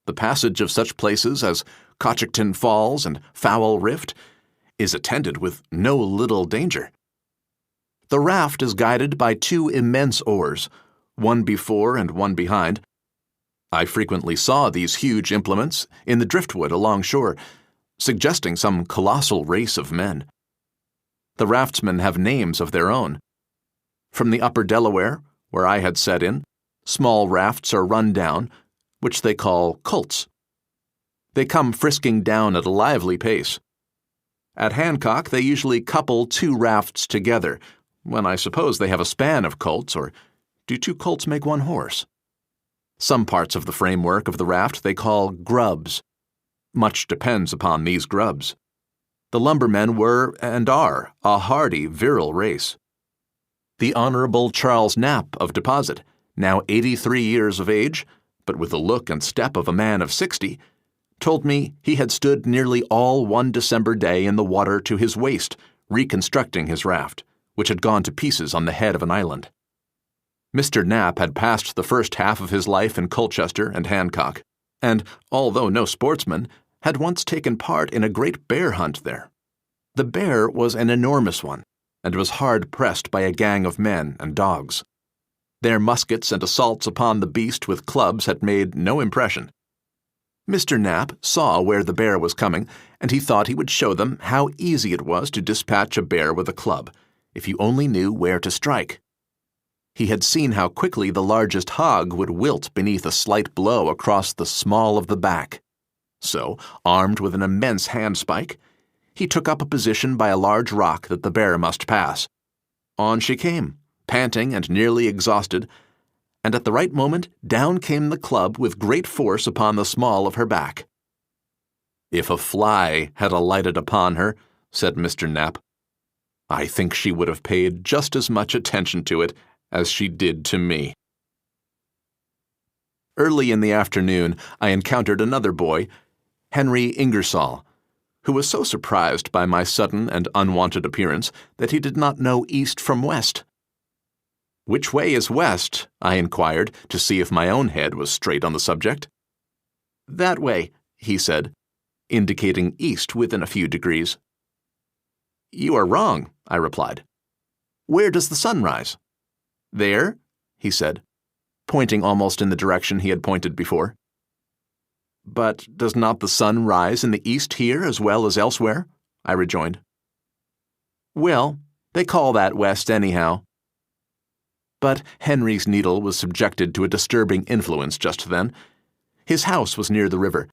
The passage of such places as Cochicton Falls and Fowl Rift is attended with no little danger. The raft is guided by 2 immense oars, one before and one behind. I frequently saw these huge implements in the driftwood alongshore, suggesting some colossal race of men. The raftsmen have names of their own. From the upper Delaware, where I had set in, small rafts are run down, which they call colts. They come frisking down at a lively pace. At Hancock, they usually couple 2 rafts together, when I suppose they have a span of colts, or do 2 colts make 1 horse? Some parts of the framework of the raft they call grubs. Much depends upon these grubs. The lumbermen were and are a hardy, virile race. The Honorable Charles Knapp of Deposit, now 83 years of age, but with the look and step of a man of 60, told me he had stood nearly all one December day in the water to his waist, reconstructing his raft, which had gone to pieces on the head of an island. Mr. Knapp had passed the first half of his life in Colchester and Hancock, and, although no sportsman, had once taken part in a great bear hunt there. The bear was an enormous one, and was hard pressed by a gang of men and dogs. Their muskets and assaults upon the beast with clubs had made no impression. Mr. Knapp saw where the bear was coming, and he thought he would show them how easy it was to dispatch a bear with a club, if you only knew where to strike. He had seen how quickly the largest hog would wilt beneath a slight blow across the small of the back. So, armed with an immense handspike, he took up a position by a large rock that the bear must pass. On she came, panting and nearly exhausted, and at the right moment down came the club with great force upon the small of her back. "If a fly had alighted upon her," said Mr. Knapp, "I think she would have paid just as much attention to it as she did to me." Early in the afternoon, I encountered another boy, Henry Ingersoll, who was so surprised by my sudden and unwanted appearance that he did not know east from west. "Which way is west?" I inquired, to see if my own head was straight on the subject. "That way," he said, indicating east within a few degrees. "You are wrong," I replied. "Where does the sun rise?" "There," he said, pointing almost in the direction he had pointed before. "But does not the sun rise in the east here as well as elsewhere?" I rejoined. "Well, they call that west anyhow." But Henry's needle was subjected to a disturbing influence just then. His house was near the river,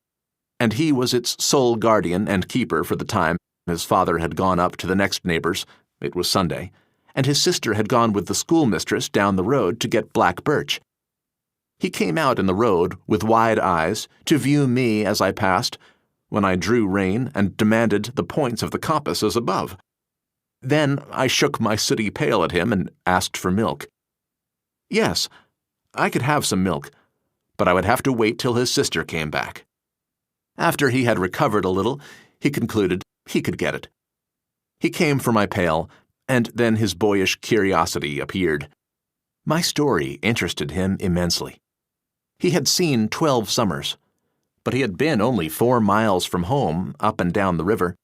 and he was its sole guardian and keeper for the time. His father had gone up to the next neighbor's, it was Sunday, and his sister had gone with the schoolmistress down the road to get black birch. He came out in the road with wide eyes to view me as I passed, when I drew rein and demanded the points of the compass as above. Then I shook my sooty pail at him and asked for milk. Yes, I could have some milk, but I would have to wait till his sister came back. After he had recovered a little, he concluded he could get it. He came for my pail, and then his boyish curiosity appeared. My story interested him immensely. He had seen 12 summers, but he had been only 4 miles from home, up and down the river.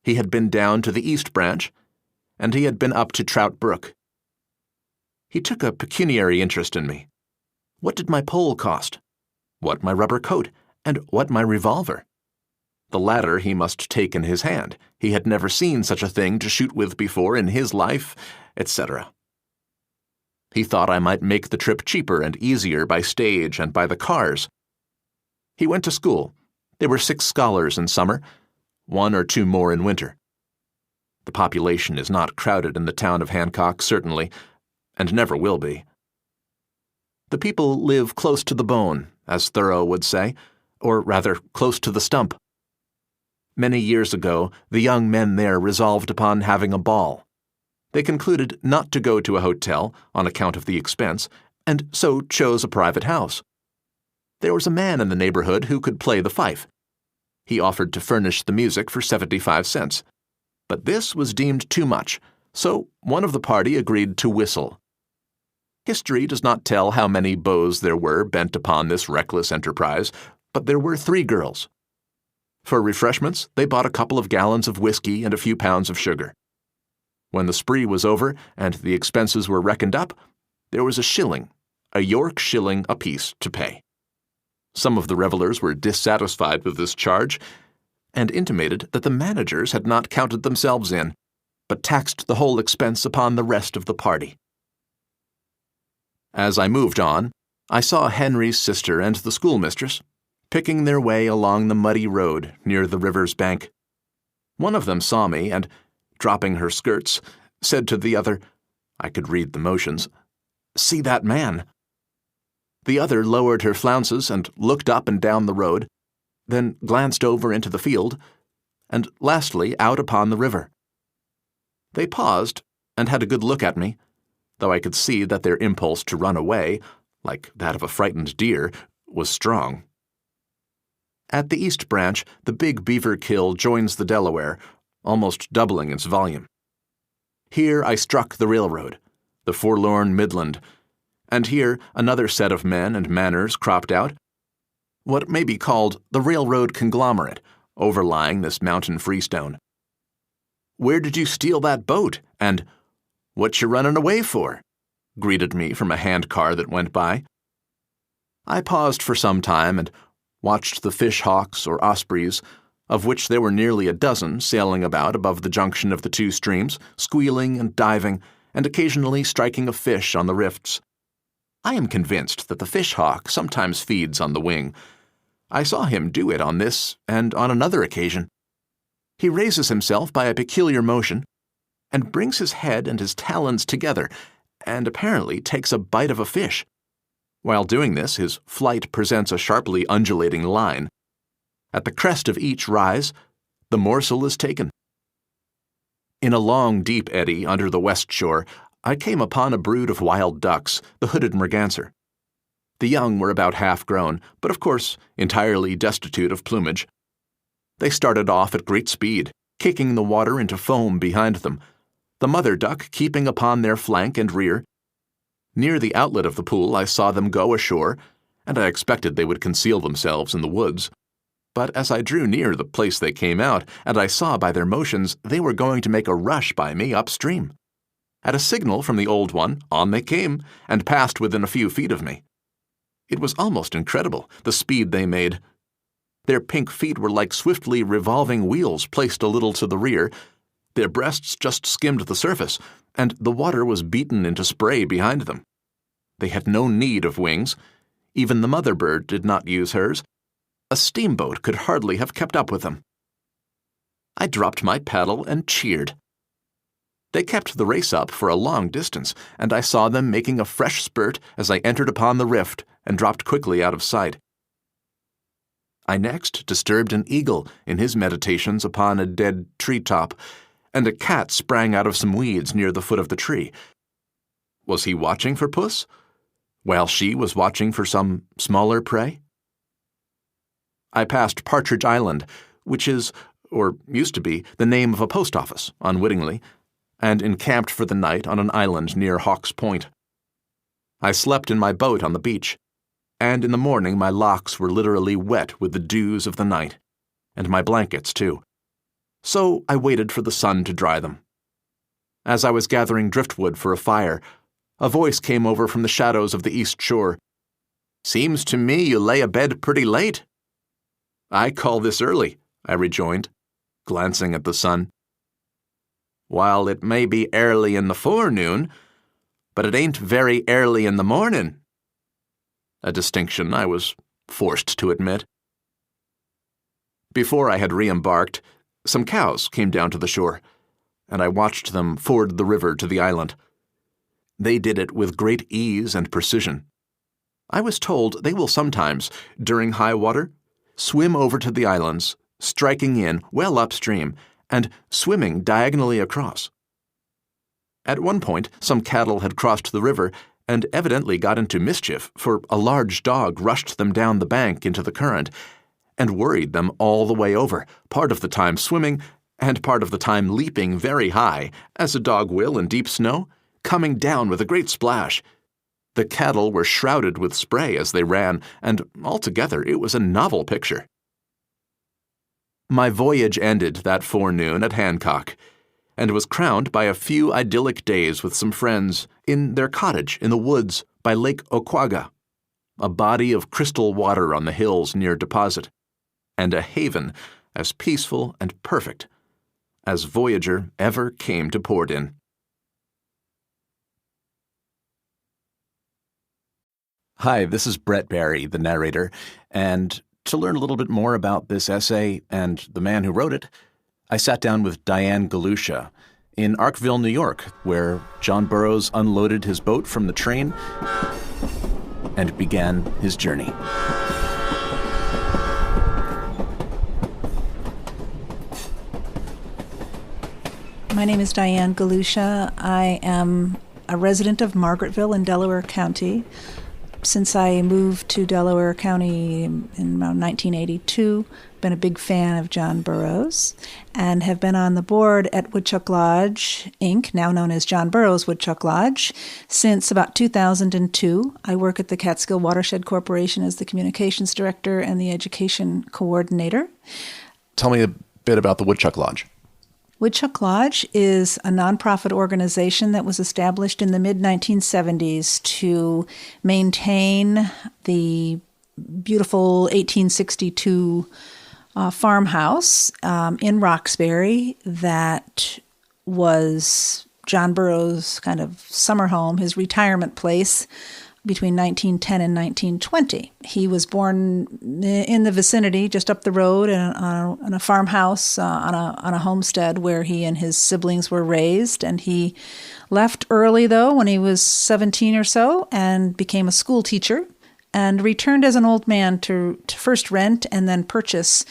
He had been down to the East Branch, and he had been up to Trout Brook. He took a pecuniary interest in me. What did my pole cost? What my rubber coat? And what my revolver? The latter he must take in his hand. He had never seen such a thing to shoot with before in his life, etc. He thought I might make the trip cheaper and easier by stage and by the cars. He went to school. There were 6 scholars in summer, 1 or 2 more in winter. The population is not crowded in the town of Hancock, certainly, and never will be. The people live close to the bone, as Thoreau would say, or rather, close to the stump. Many years ago, the young men there resolved upon having a ball. They concluded not to go to a hotel on account of the expense, and so chose a private house. There was a man in the neighborhood who could play the fife. He offered to furnish the music for 75 cents. But this was deemed too much, so one of the party agreed to whistle. History does not tell how many beaux there were bent upon this reckless enterprise, but there were 3 girls. For refreshments, they bought a couple of gallons of whiskey and a few pounds of sugar. When the spree was over and the expenses were reckoned up, there was a York shilling apiece to pay. Some of the revelers were dissatisfied with this charge and intimated that the managers had not counted themselves in, but taxed the whole expense upon the rest of the party. As I moved on, I saw Henry's sister and the schoolmistress picking their way along the muddy road near the river's bank. One of them saw me and, dropping her skirts, said to the other, I could read the motions, "See that man." The other lowered her flounces and looked up and down the road, then glanced over into the field, and lastly out upon the river. They paused and had a good look at me, though I could see that their impulse to run away, like that of a frightened deer, was strong. At the East Branch, the Big Beaver Kill joins the Delaware, almost doubling its volume. Here I struck the railroad, the forlorn Midland, and here another set of men and manners cropped out, what may be called the railroad conglomerate, overlying this mountain freestone. "Where did you steal that boat?" and "What you running away for?" greeted me from a handcar that went by. I paused for some time and watched the fish-hawks or ospreys, of which there were nearly a dozen sailing about above the junction of the 2 streams, squealing and diving, and occasionally striking a fish on the rifts. I am convinced that the fish-hawk sometimes feeds on the wing. I saw him do it on this and on another occasion. He raises himself by a peculiar motion, and brings his head and his talons together, and apparently takes a bite of a fish. While doing this, his flight presents a sharply undulating line. At the crest of each rise, the morsel is taken. In a long, deep eddy under the west shore, I came upon a brood of wild ducks, the hooded merganser. The young were about half grown, but of course entirely destitute of plumage. They started off at great speed, kicking the water into foam behind them, the mother duck keeping upon their flank and rear. Near the outlet of the pool I saw them go ashore, and I expected they would conceal themselves in the woods. But as I drew near the place they came out, and I saw by their motions they were going to make a rush by me upstream. At a signal from the old one, on they came, and passed within a few feet of me. It was almost incredible, the speed they made. Their pink feet were like swiftly revolving wheels placed a little to the rear. Their breasts just skimmed the surface, and the water was beaten into spray behind them. They had no need of wings. Even the mother bird did not use hers. A steamboat could hardly have kept up with them. I dropped my paddle and cheered. They kept the race up for a long distance, and I saw them making a fresh spurt as I entered upon the rift and dropped quickly out of sight. I next disturbed an eagle in his meditations upon a dead tree-top, and a cat sprang out of some weeds near the foot of the tree. Was he watching for puss, while she was watching for some smaller prey? I passed Partridge Island, which is, or used to be, the name of a post office, unwittingly, and encamped for the night on an island near Hawks Point. I slept in my boat on the beach, and in the morning my locks were literally wet with the dews of the night, and my blankets too. So I waited for the sun to dry them. As I was gathering driftwood for a fire, a voice came over from the shadows of the east shore. "Seems to me you lay abed pretty late." "I call this early," I rejoined, glancing at the sun. "While it may be early in the forenoon, but it ain't very early in the morning." A distinction I was forced to admit. Before I had re-embarked, some cows came down to the shore. and I watched them ford the river to the island. They did it with great ease and precision. I was told they will sometimes, during high water, swim over to the islands, striking in well upstream, and swimming diagonally across. At one point, some cattle had crossed the river and evidently got into mischief, for a large dog rushed them down the bank into the current and worried them all the way over, part of the time swimming and part of the time leaping very high, as a dog will in deep snow, coming down with a great splash. The cattle were shrouded with spray as they ran, and altogether it was a novel picture. My voyage ended that forenoon at Hancock, and was crowned by a few idyllic days with some friends in their cottage in the woods by Lake Oquaga, a body of crystal water on the hills near Deposit, and a haven as peaceful and perfect as voyager ever came to port in. Hi, this is Brett Barry, the narrator, and to learn a little bit more about this essay and the man who wrote it, I sat down with Diane Galusha in Arkville, New York, where John Burroughs unloaded his boat from the train and began his journey. My name is Diane Galusha. I am a resident of Margaretville in Delaware County. Since I moved to Delaware County in around 1982, been a big fan of John Burroughs and have been on the board at Woodchuck Lodge, Inc., now known as John Burroughs Woodchuck Lodge, since about 2002. I work at the Catskill Watershed Corporation as the communications director and the education coordinator. Tell me a bit about the Woodchuck Lodge. Woodchuck Lodge is a nonprofit organization that was established in the mid-1970s to maintain the beautiful 1862 farmhouse in Roxbury that was John Burroughs' kind of summer home, his retirement place, between 1910 and 1920. He was born in the vicinity, just up the road, on a farmhouse, on a homestead where he and his siblings were raised. And he left early, though, when he was 17 or so, and became a school teacher, and returned as an old man to first rent and then purchase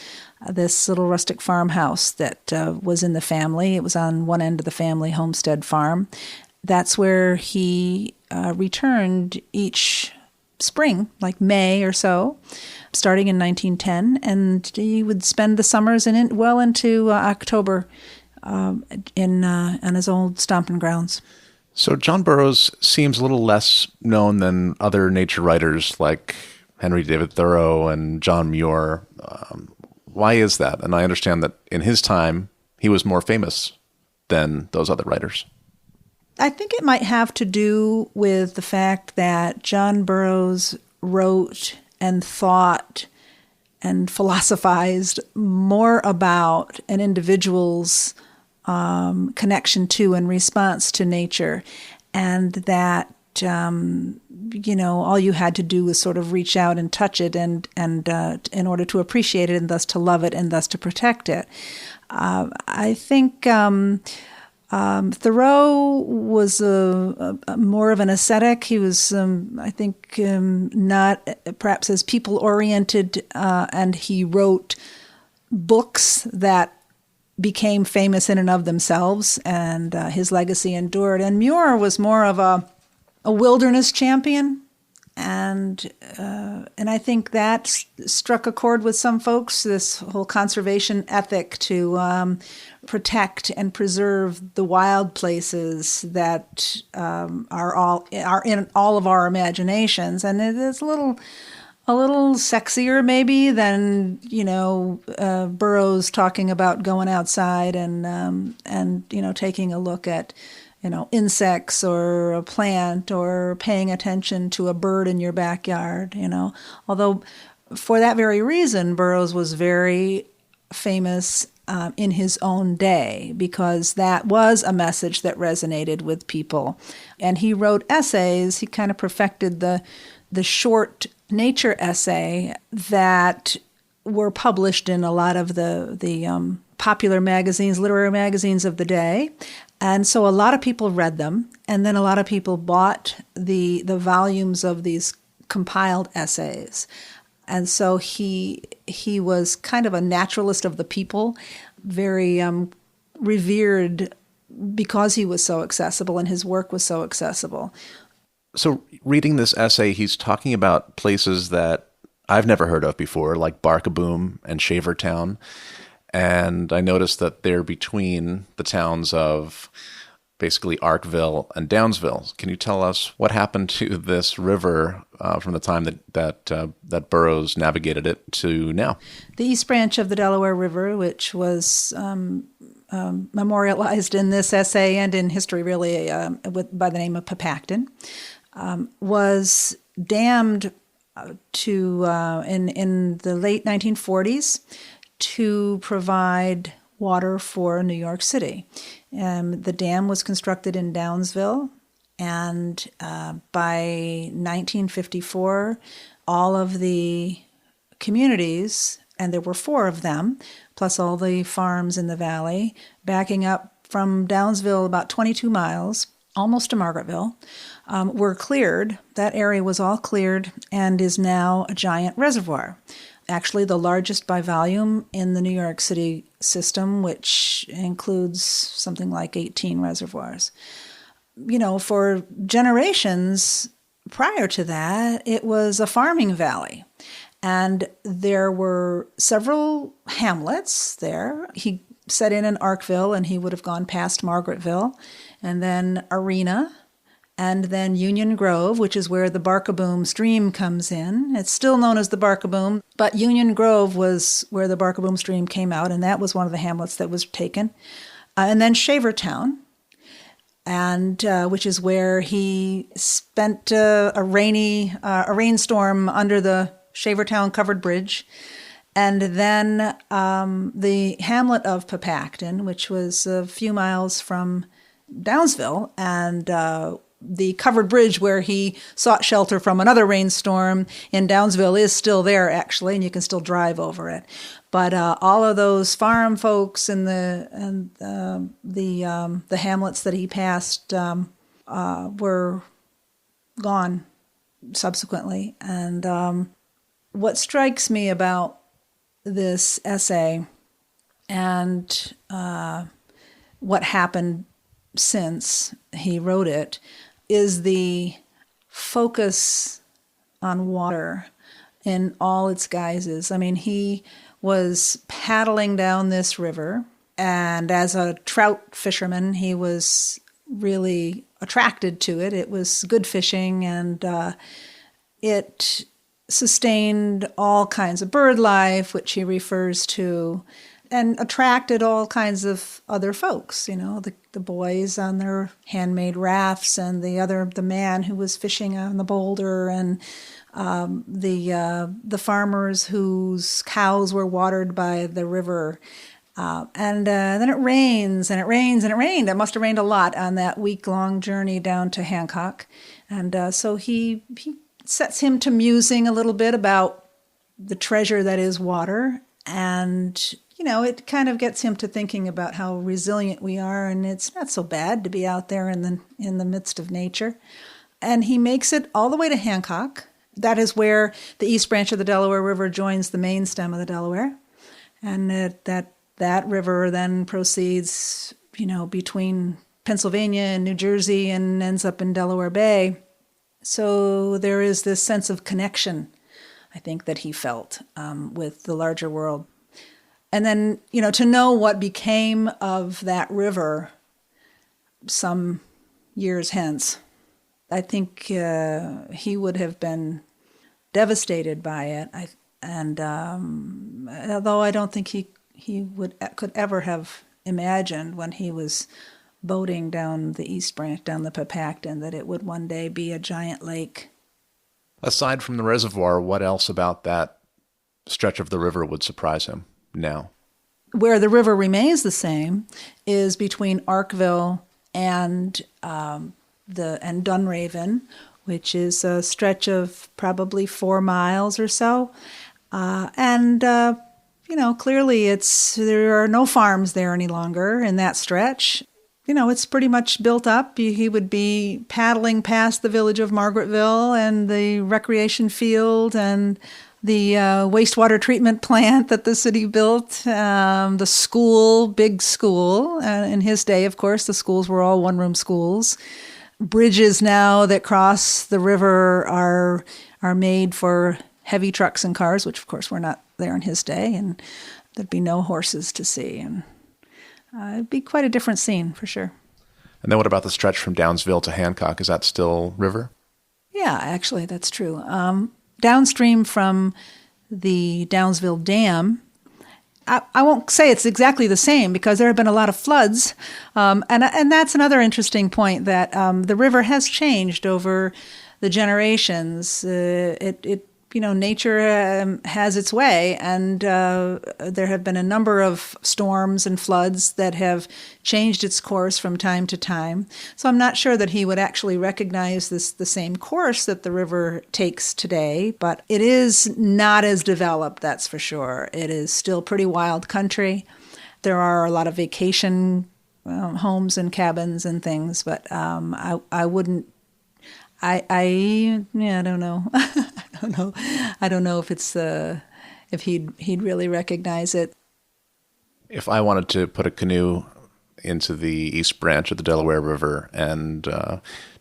this little rustic farmhouse that was in the family. It was on one end of the family homestead farm. That's where he returned each spring, like May or so, starting in 1910, and he would spend the summers well into October on his old stomping grounds. So John Burroughs seems a little less known than other nature writers like Henry David Thoreau and John Muir. Why is that? And I understand that in his time, he was more famous than those other writers. I think it might have to do with the fact that John Burroughs wrote and thought and philosophized more about an individual's connection to and response to nature, and that all you had to do was sort of reach out and touch it, and in order to appreciate it, and thus to love it, and thus to protect it. I think Thoreau was more of an ascetic. He was, I think, not perhaps as people-oriented, and he wrote books that became famous in and of themselves, and his legacy endured. And Muir was more of a wilderness champion, and I think that struck a chord with some folks, this whole conservation ethic to protect and preserve the wild places that are in all of our imaginations. And it's a little sexier maybe than Burroughs talking about going outside and taking a look at insects or a plant or paying attention to a bird in your backyard. Although for that very reason, Burroughs was very famous in his own day, because that was a message that resonated with people. And he wrote essays. He kind of perfected the short nature essay that were published in a lot of the popular magazines, literary magazines of the day. And so a lot of people read them, and then a lot of people bought the volumes of these compiled essays. And so he was kind of a naturalist of the people, very revered because he was so accessible and his work was so accessible. So reading this essay, he's talking about places that I've never heard of before, like Barkaboom and Shavertown. And I noticed that they're between the towns of basically Arkville and Downsville. Can you tell us what happened to this river from the time that Burroughs navigated it to now? The East Branch of the Delaware River, which was memorialized in this essay and in history, really, by the name of Pepacton, was dammed in the late 1940s to provide water for New York City. The dam was constructed in Downsville, and by 1954, all of the communities, and there were 4 of them, plus all the farms in the valley, backing up from Downsville about 22 miles, almost to Margaretville, were cleared. That area was all cleared and is now a giant reservoir. Actually, the largest by volume in the New York City system, which includes something like 18 reservoirs. You know, for generations prior to that, it was a farming valley. And there were several hamlets there. He set in Arkville, and he would have gone past Margaretville, and then Arena, and then Union Grove, which is where the Barkaboom stream comes in. It's still known as the Barkaboom, but Union Grove was where the Barkaboom stream came out, and that was one of the hamlets that was taken. And then Shavertown, and which is where he spent a rainstorm under the Shavertown covered bridge. And then the hamlet of Pepacton, which was a few miles from Downsville, and the covered bridge where he sought shelter from another rainstorm in Downsville is still there, actually, and you can still drive over it. But all of those farm folks and the hamlets that he passed were gone subsequently. And what strikes me about this essay and what happened since he wrote it is the focus on water in all its guises. I mean, he was paddling down this river, and as a trout fisherman, he was really attracted to it. It was good fishing, and it sustained all kinds of bird life, which he refers to, and attracted all kinds of other folks, you know, the boys on their handmade rafts, and the man who was fishing on the boulder, and the farmers whose cows were watered by the river. And then it rains, and it rains, and it rained. It must have rained a lot on that week-long journey down to Hancock. And so he sets him to musing a little bit about the treasure that is water. And, you know, it kind of gets him to thinking about how resilient we are, and it's not so bad to be out there in the midst of nature. And he makes it all the way to Hancock. That is where the East Branch of the Delaware River joins the main stem of the Delaware. And that river then proceeds, you know, between Pennsylvania and New Jersey and ends up in Delaware Bay. So there is this sense of connection, I think, that he felt with the larger world. And then, you know, to know what became of that river some years hence, I think he would have been devastated by it. Although I don't think he could ever have imagined when he was boating down the East Branch, down the Pepacton, that it would one day be a giant lake. Aside from the reservoir, what else about that stretch of the river would surprise him now? Where the river remains the same is between Arkville and Dunraven, which is a stretch of probably 4 miles or so. clearly there are no farms there any longer in that stretch. It's pretty much built up. He would be paddling past the village of Margaretville and the recreation field and the wastewater treatment plant that the city built, the school, big school. In his day, of course, the schools were all one-room schools. Bridges now that cross the river are made for heavy trucks and cars, which, of course, were not there in his day, and there'd be no horses to see. And it'd be quite a different scene, for sure. And then what about the stretch from Downsville to Hancock? Is that still river? Yeah, actually, that's true. Downstream from the Downsville Dam, I won't say it's exactly the same because there have been a lot of floods. And that's another interesting point, that the river has changed over the generations. Nature has its way, and there have been a number of storms and floods that have changed its course from time to time. So I'm not sure that he would actually recognize the same course that the river takes today, but it is not as developed, that's for sure. It is still pretty wild country. There are a lot of vacation homes and cabins and things, but I wouldn't. I don't know. I don't know if he'd really recognize it. If I wanted to put a canoe into the East Branch of the Delaware River and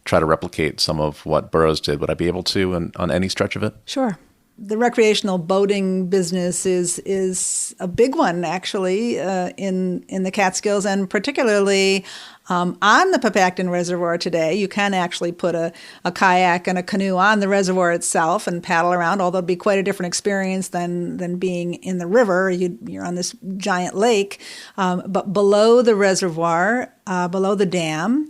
try to replicate some of what Burroughs did, would I be able to on any stretch of it? Sure. The recreational boating business is a big one, actually, in the Catskills, and particularly on the Pepacton Reservoir today. You can actually put a kayak and a canoe on the reservoir itself and paddle around, although it'd be quite a different experience than being in the river. You're on this giant lake. But below the reservoir, below the dam,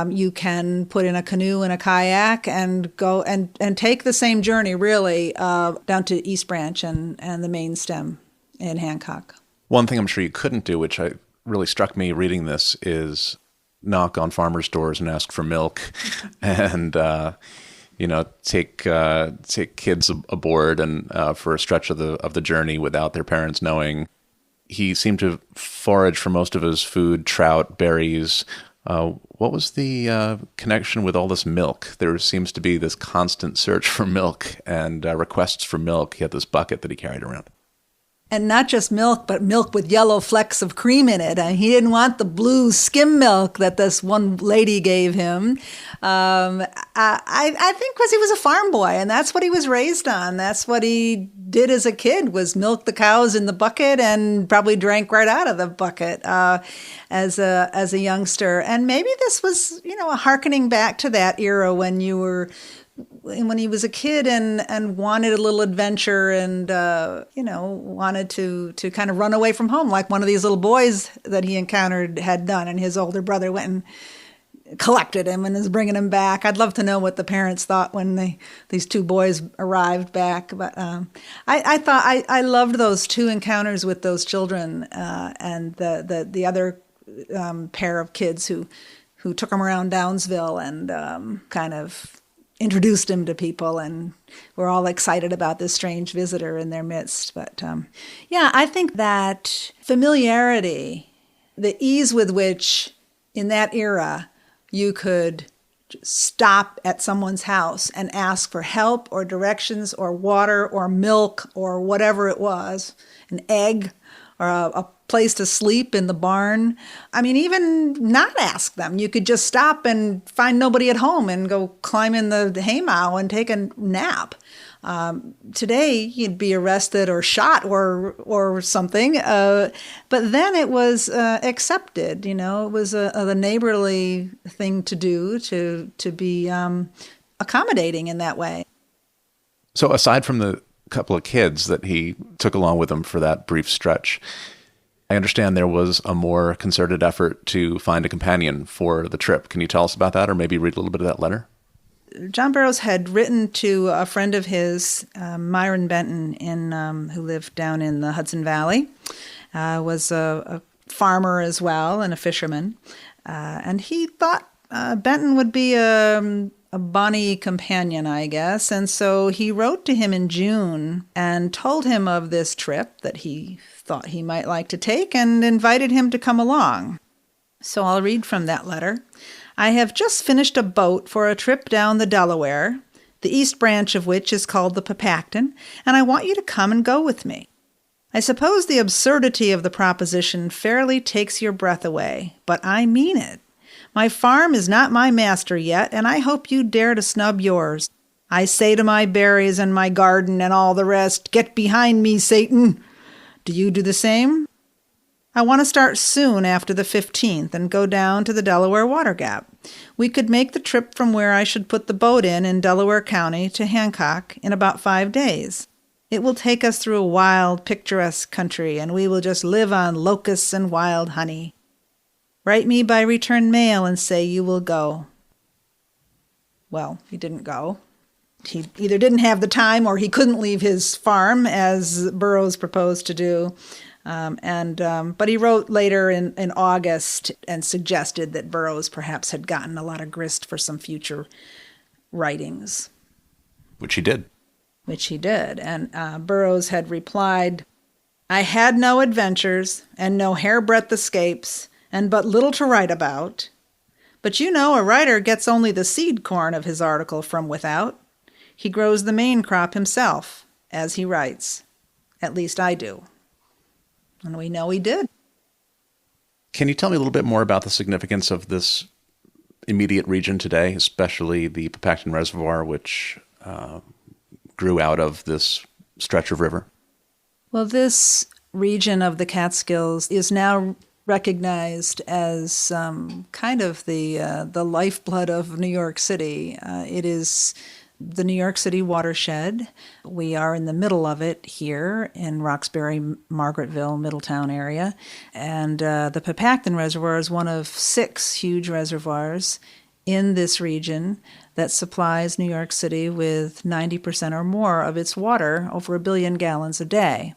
you can put in a canoe and a kayak and go and take the same journey, really, down to East Branch and the main stem in Hancock. One thing I'm sure you couldn't do, which really struck me reading this, is knock on farmers' doors and ask for milk, and take kids aboard and for a stretch of the journey without their parents knowing. He seemed to forage for most of his food, trout, berries. What was the connection with all this milk? There seems to be this constant search for milk and requests for milk. He had this bucket that he carried around. And not just milk, but milk with yellow flecks of cream in it. And he didn't want the blue skim milk that this one lady gave him. I think because he was a farm boy, and that's what he was raised on. That's what he did as a kid, was milk the cows in the bucket and probably drank right out of the bucket as a youngster. And maybe this was, a hearkening back to that era when he was a kid and wanted a little adventure and, wanted to kind of run away from home, like one of these little boys that he encountered had done, and his older brother went and collected him and is bringing him back. I'd love to know what the parents thought when these two boys arrived back. But I thought I loved those two encounters with those children and the other pair of kids who took him around Downsville and kind of introduced him to people, and we're all excited about this strange visitor in their midst. But I think that familiarity, the ease with which in that era you could stop at someone's house and ask for help or directions or water or milk or whatever it was, an egg or a place to sleep in the barn. I mean, even not ask them. You could just stop and find nobody at home and go climb in the haymow and take a nap. Today, you'd be arrested or shot or something. But then it was accepted. It was a neighborly thing to do, to be accommodating in that way. So aside from the couple of kids that he took along with him for that brief stretch, I understand there was a more concerted effort to find a companion for the trip. Can you tell us about that, or maybe read a little bit of that letter? John Burroughs had written to a friend of his, Myron Benton, who lived down in the Hudson Valley, was a farmer as well and a fisherman. And he thought Benton would be a a bonny companion, I guess. And so he wrote to him in June and told him of this trip that he thought he might like to take and invited him to come along. So I'll read from that letter. I have just finished a boat for a trip down the Delaware, the east branch of which is called the Pepacton, and I want you to come and go with me. I suppose the absurdity of the proposition fairly takes your breath away, but I mean it. My farm is not my master yet, and I hope you dare to snub yours. I say to my berries and my garden and all the rest, get behind me, Satan. Do you do the same? I want to start soon after the 15th and go down to the Delaware Water Gap. We could make the trip from where I should put the boat in Delaware County to Hancock in about 5 days. It will take us through a wild, picturesque country, and we will just live on locusts and wild honey. Write me by return mail and say you will go. Well, he didn't go. He either didn't have the time or he couldn't leave his farm, as Burroughs proposed to do. But he wrote later in August and suggested that Burroughs perhaps had gotten a lot of grist for some future writings. Which he did. Which he did. And Burroughs had replied, I had no adventures and no hairbreadth escapes and but little to write about. But you know a writer gets only the seed corn of his article from without. He grows the main crop himself, as he writes. At least I do. And we know he did. Can you tell me a little bit more about the significance of this immediate region today, especially the Pepacton Reservoir, which grew out of this stretch of river? Well, this region of the Catskills is now recognized as kind of the lifeblood of New York City. It is the New York City watershed. We are in the middle of it here in Roxbury, Margaretville, Middletown area. And the Pepacton Reservoir is one of 6 huge reservoirs in this region that supplies New York City with 90% or more of its water, over 1 billion gallons a day.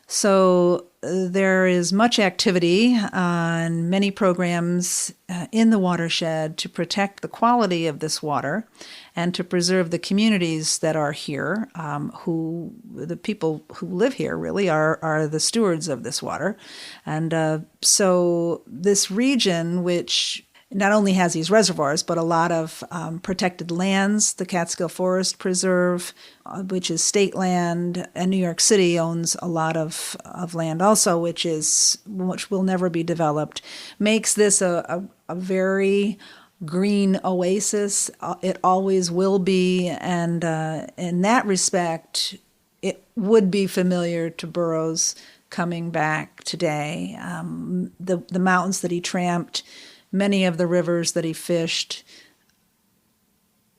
So there is much activity on many programs in the watershed to protect the quality of this water and to preserve the communities that are here, the people who live here really are the stewards of this water. And so this region, which not only has these reservoirs, but a lot of protected lands, the Catskill Forest Preserve, which is state land, and New York City owns a lot of land also, which will never be developed, makes this a very green oasis. It always will be, and in that respect, it would be familiar to Burroughs coming back today. The mountains that he tramped, many of the rivers that he fished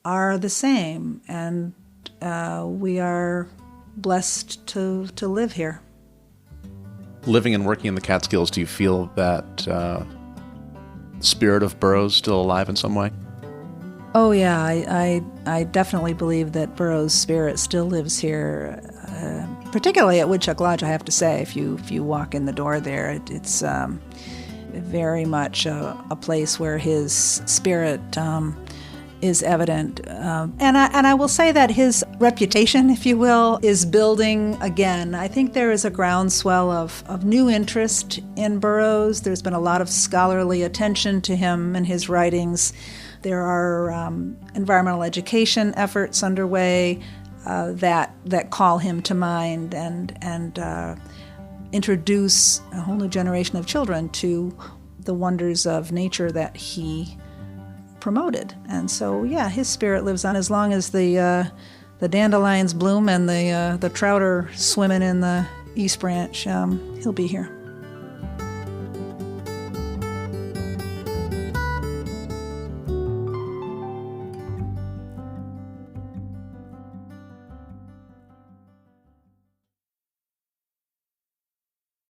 are the same, and we are blessed to live here. Living and working in the Catskills, do you feel that spirit of Burroughs still alive in some way? Oh yeah, I definitely believe that Burroughs' spirit still lives here, particularly at Woodchuck Lodge, I have to say. If you walk in the door there, it's very much a place where his spirit is evident. And I will say that his reputation, if you will, is building again. I think there is a groundswell of new interest in Burroughs. There's been a lot of scholarly attention to him and his writings. There are environmental education efforts underway that call him to mind and introduce a whole new generation of children to the wonders of nature that he promoted. And so, yeah, his spirit lives on as long as the dandelions bloom and the trout are swimming in the East Branch. He'll be here.